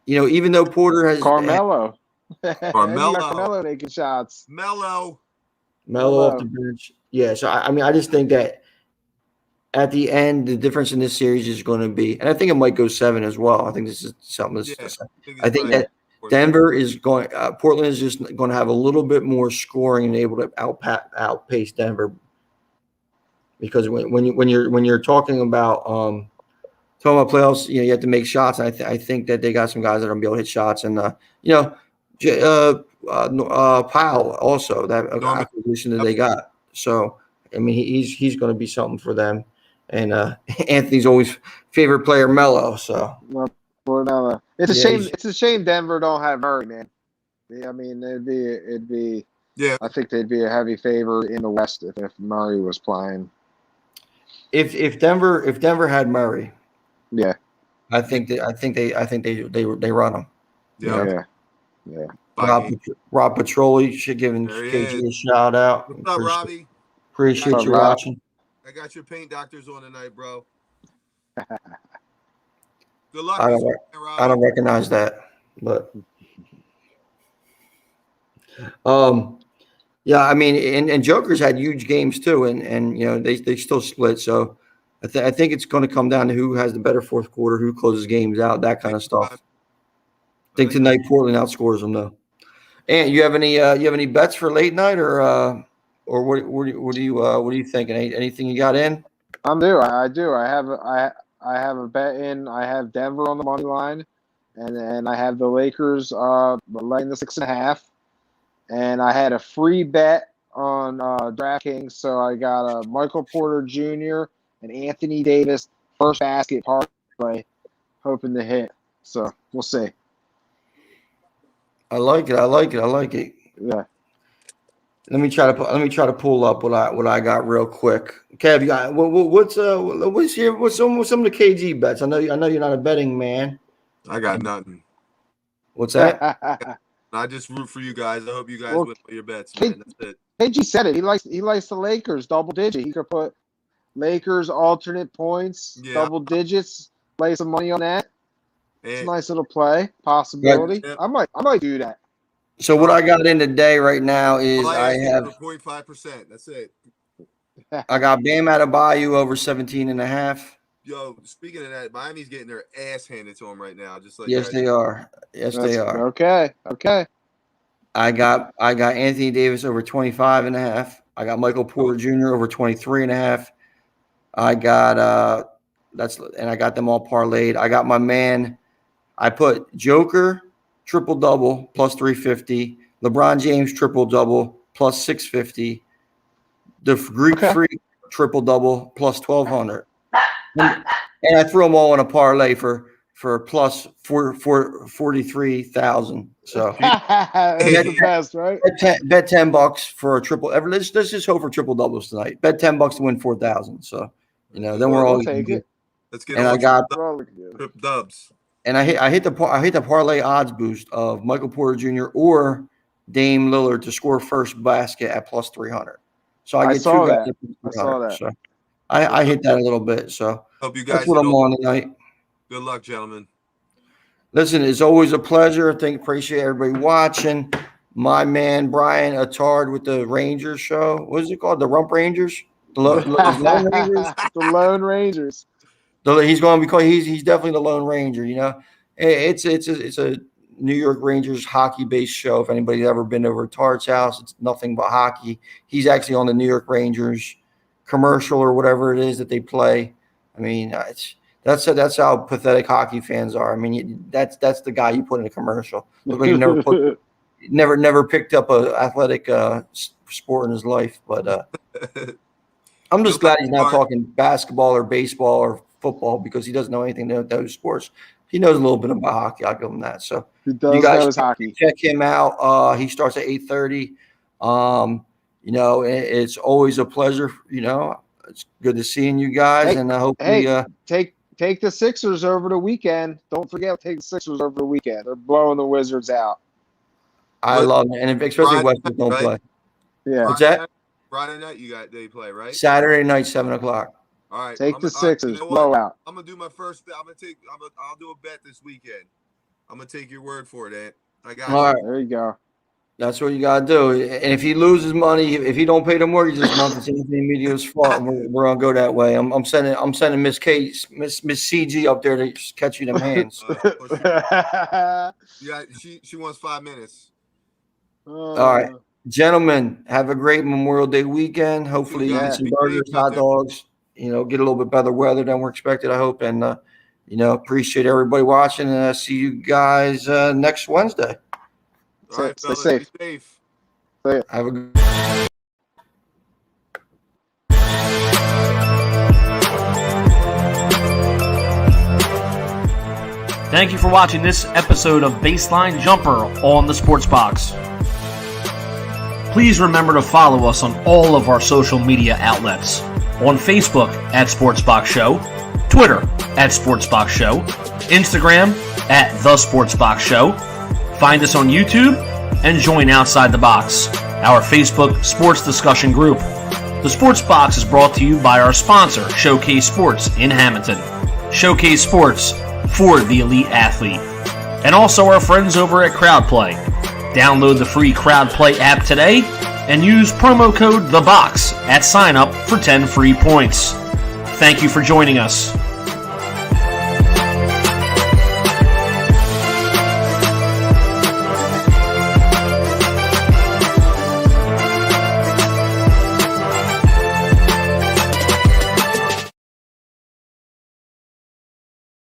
even though Porter has Carmelo. Carmelo. You got Carmelo taking shots. Melo. Melo off the bench. Yeah, so I mean, I just think that at the end, the difference in this series is going to be, and I think it might go 7 as well. I think this is something that's. I think that Denver is going. Portland is just going to have a little bit more scoring and able to outpace Denver, because when you're talking about playoffs, you have to make shots. And I think that they got some guys that are going to be able to hit shots, and Powell also, that acquisition that they got. So I mean, he's going to be something for them. And Anthony's always favorite player, Melo. So it's a shame. It's a shame Denver don't have Murray, man. I mean, it'd be. Yeah, I think they'd be a heavy favorite in the West if Murray was playing. If Denver had Murray, yeah, I think they run him. Yeah. Rob Petroli should give KG a shout out. What's up, Robbie? Appreciate you watching. I got your paint doctors on tonight, bro. Good luck. I don't recognize that, but yeah, I mean, and Joker's had huge games too, and they still split. So I think it's going to come down to who has the better fourth quarter, who closes games out, that kind of stuff. I think tonight Portland outscores them though. And you have any bets for late night or what are you thinking? Anything you got in? I do. I have a bet in. I have Denver on the money line, and I have the Lakers laying the 6.5. And I had a free bet on DraftKings, so I got Michael Porter Jr. and Anthony Davis first basket parlay, hoping to hit. So we'll see. I like it. Yeah. Let me try to pull up what I got real quick. Kev, you got what's some of the KG bets? I know you're not a betting man. I got nothing. What's that? I just root for you guys. I hope you guys win all your bets, man. That's it. KG said it. He likes the Lakers double digit. He could put Lakers alternate points, double digits, lay some money on that. It's a nice little play possibility. Yeah. I might do that. So what I got in today right now is I have 0.5%. That's it. I got Bam Adebayo over 17.5. Yo, speaking of that, Miami's getting their ass handed to them right now. Just like yes, they are. They are. Okay. I got Anthony Davis over 25.5. I got Michael Porter Jr. over 23.5. I got I got them all parlayed. I got my man. I put Joker triple double plus 350. LeBron James triple double plus 650. The Greek Freak triple double plus 1,200. And I threw them all in a parlay for plus 43,000. So that's the best, right? Bet $10 for a triple. Let's just hope for triple doubles tonight. Bet $10 to win 4,000. So then we're all take it. Let's get. And I got dubs. And I hit the parlay odds boost of Michael Porter Jr. or Dame Lillard to score first basket at plus 300. So I saw that. So I hit that a little bit. So hope you guys. That's what I'm on tonight. Good luck, gentlemen. Listen, it's always a pleasure. Appreciate everybody watching. My man Brian Attard with the Rangers show. What is it called? The Rump Rangers? The Lone Rangers? The Lone Rangers. He's going to be he's definitely the Lone Ranger. It's a New York Rangers hockey based show. If anybody's ever been over to Tart's house, it's nothing but hockey. He's actually on the New York Rangers commercial or whatever it is that they play. I mean, that's how pathetic hockey fans are. I mean, that's the guy you put in a commercial. Nobody never picked up a athletic sport in his life. But I'm just glad he's not talking basketball or baseball or football because he doesn't know anything about those sports. He knows a little bit about hockey. I'll give him that. So you guys hockey. Check him out. He starts at 8:30. It's always a pleasure. It's good to seeing you guys, and I hope take the Sixers over the weekend. Don't forget to take the Sixers over the weekend. They're blowing the Wizards out. I love it, and especially Westbrook don't play. Yeah. What's that? Friday night they play, right? Saturday night, 7:00. All right. Take the all right, Sixers. you know what? Blowout. I'm gonna do my first bet. I'll do a bet this weekend. I'm gonna take your word for it, Ant. I got All you. right. There you go. That's what you gotta do. And if he loses money, if he don't pay the mortgage this month, it's Anthony Media's fault. And we're gonna go that way. I'm sending Miss Kate, Miss CG up there to catch you them hands. Yeah, she wants 5 minutes. All right, gentlemen, have a great Memorial Day weekend. Hopefully, you Yeah. get some Be burgers, safe, hot Victor. dogs. You know, get a little bit better weather than we're expected. I hope, and you know, appreciate everybody watching. And see you guys next Wednesday. All right, Stay fellas. safe. Be safe. Have a good. Thank you for watching this episode of Baseline Jumper on the Sports Box. Please remember to follow us on all of our social media outlets. On Facebook at Sportsbox Show, Twitter at Sportsbox Show, Instagram at The Sportsbox Show. Find us on YouTube and join Outside the Box, our Facebook sports discussion group. The Sports Box is brought to you by our sponsor, Showcase Sports in Hamilton. Showcase Sports for the elite athlete. And also our friends over at CrowdPlay. Download the free CrowdPlay app today and use promo code THEBOX at sign up for 10 free points. Thank you for joining us.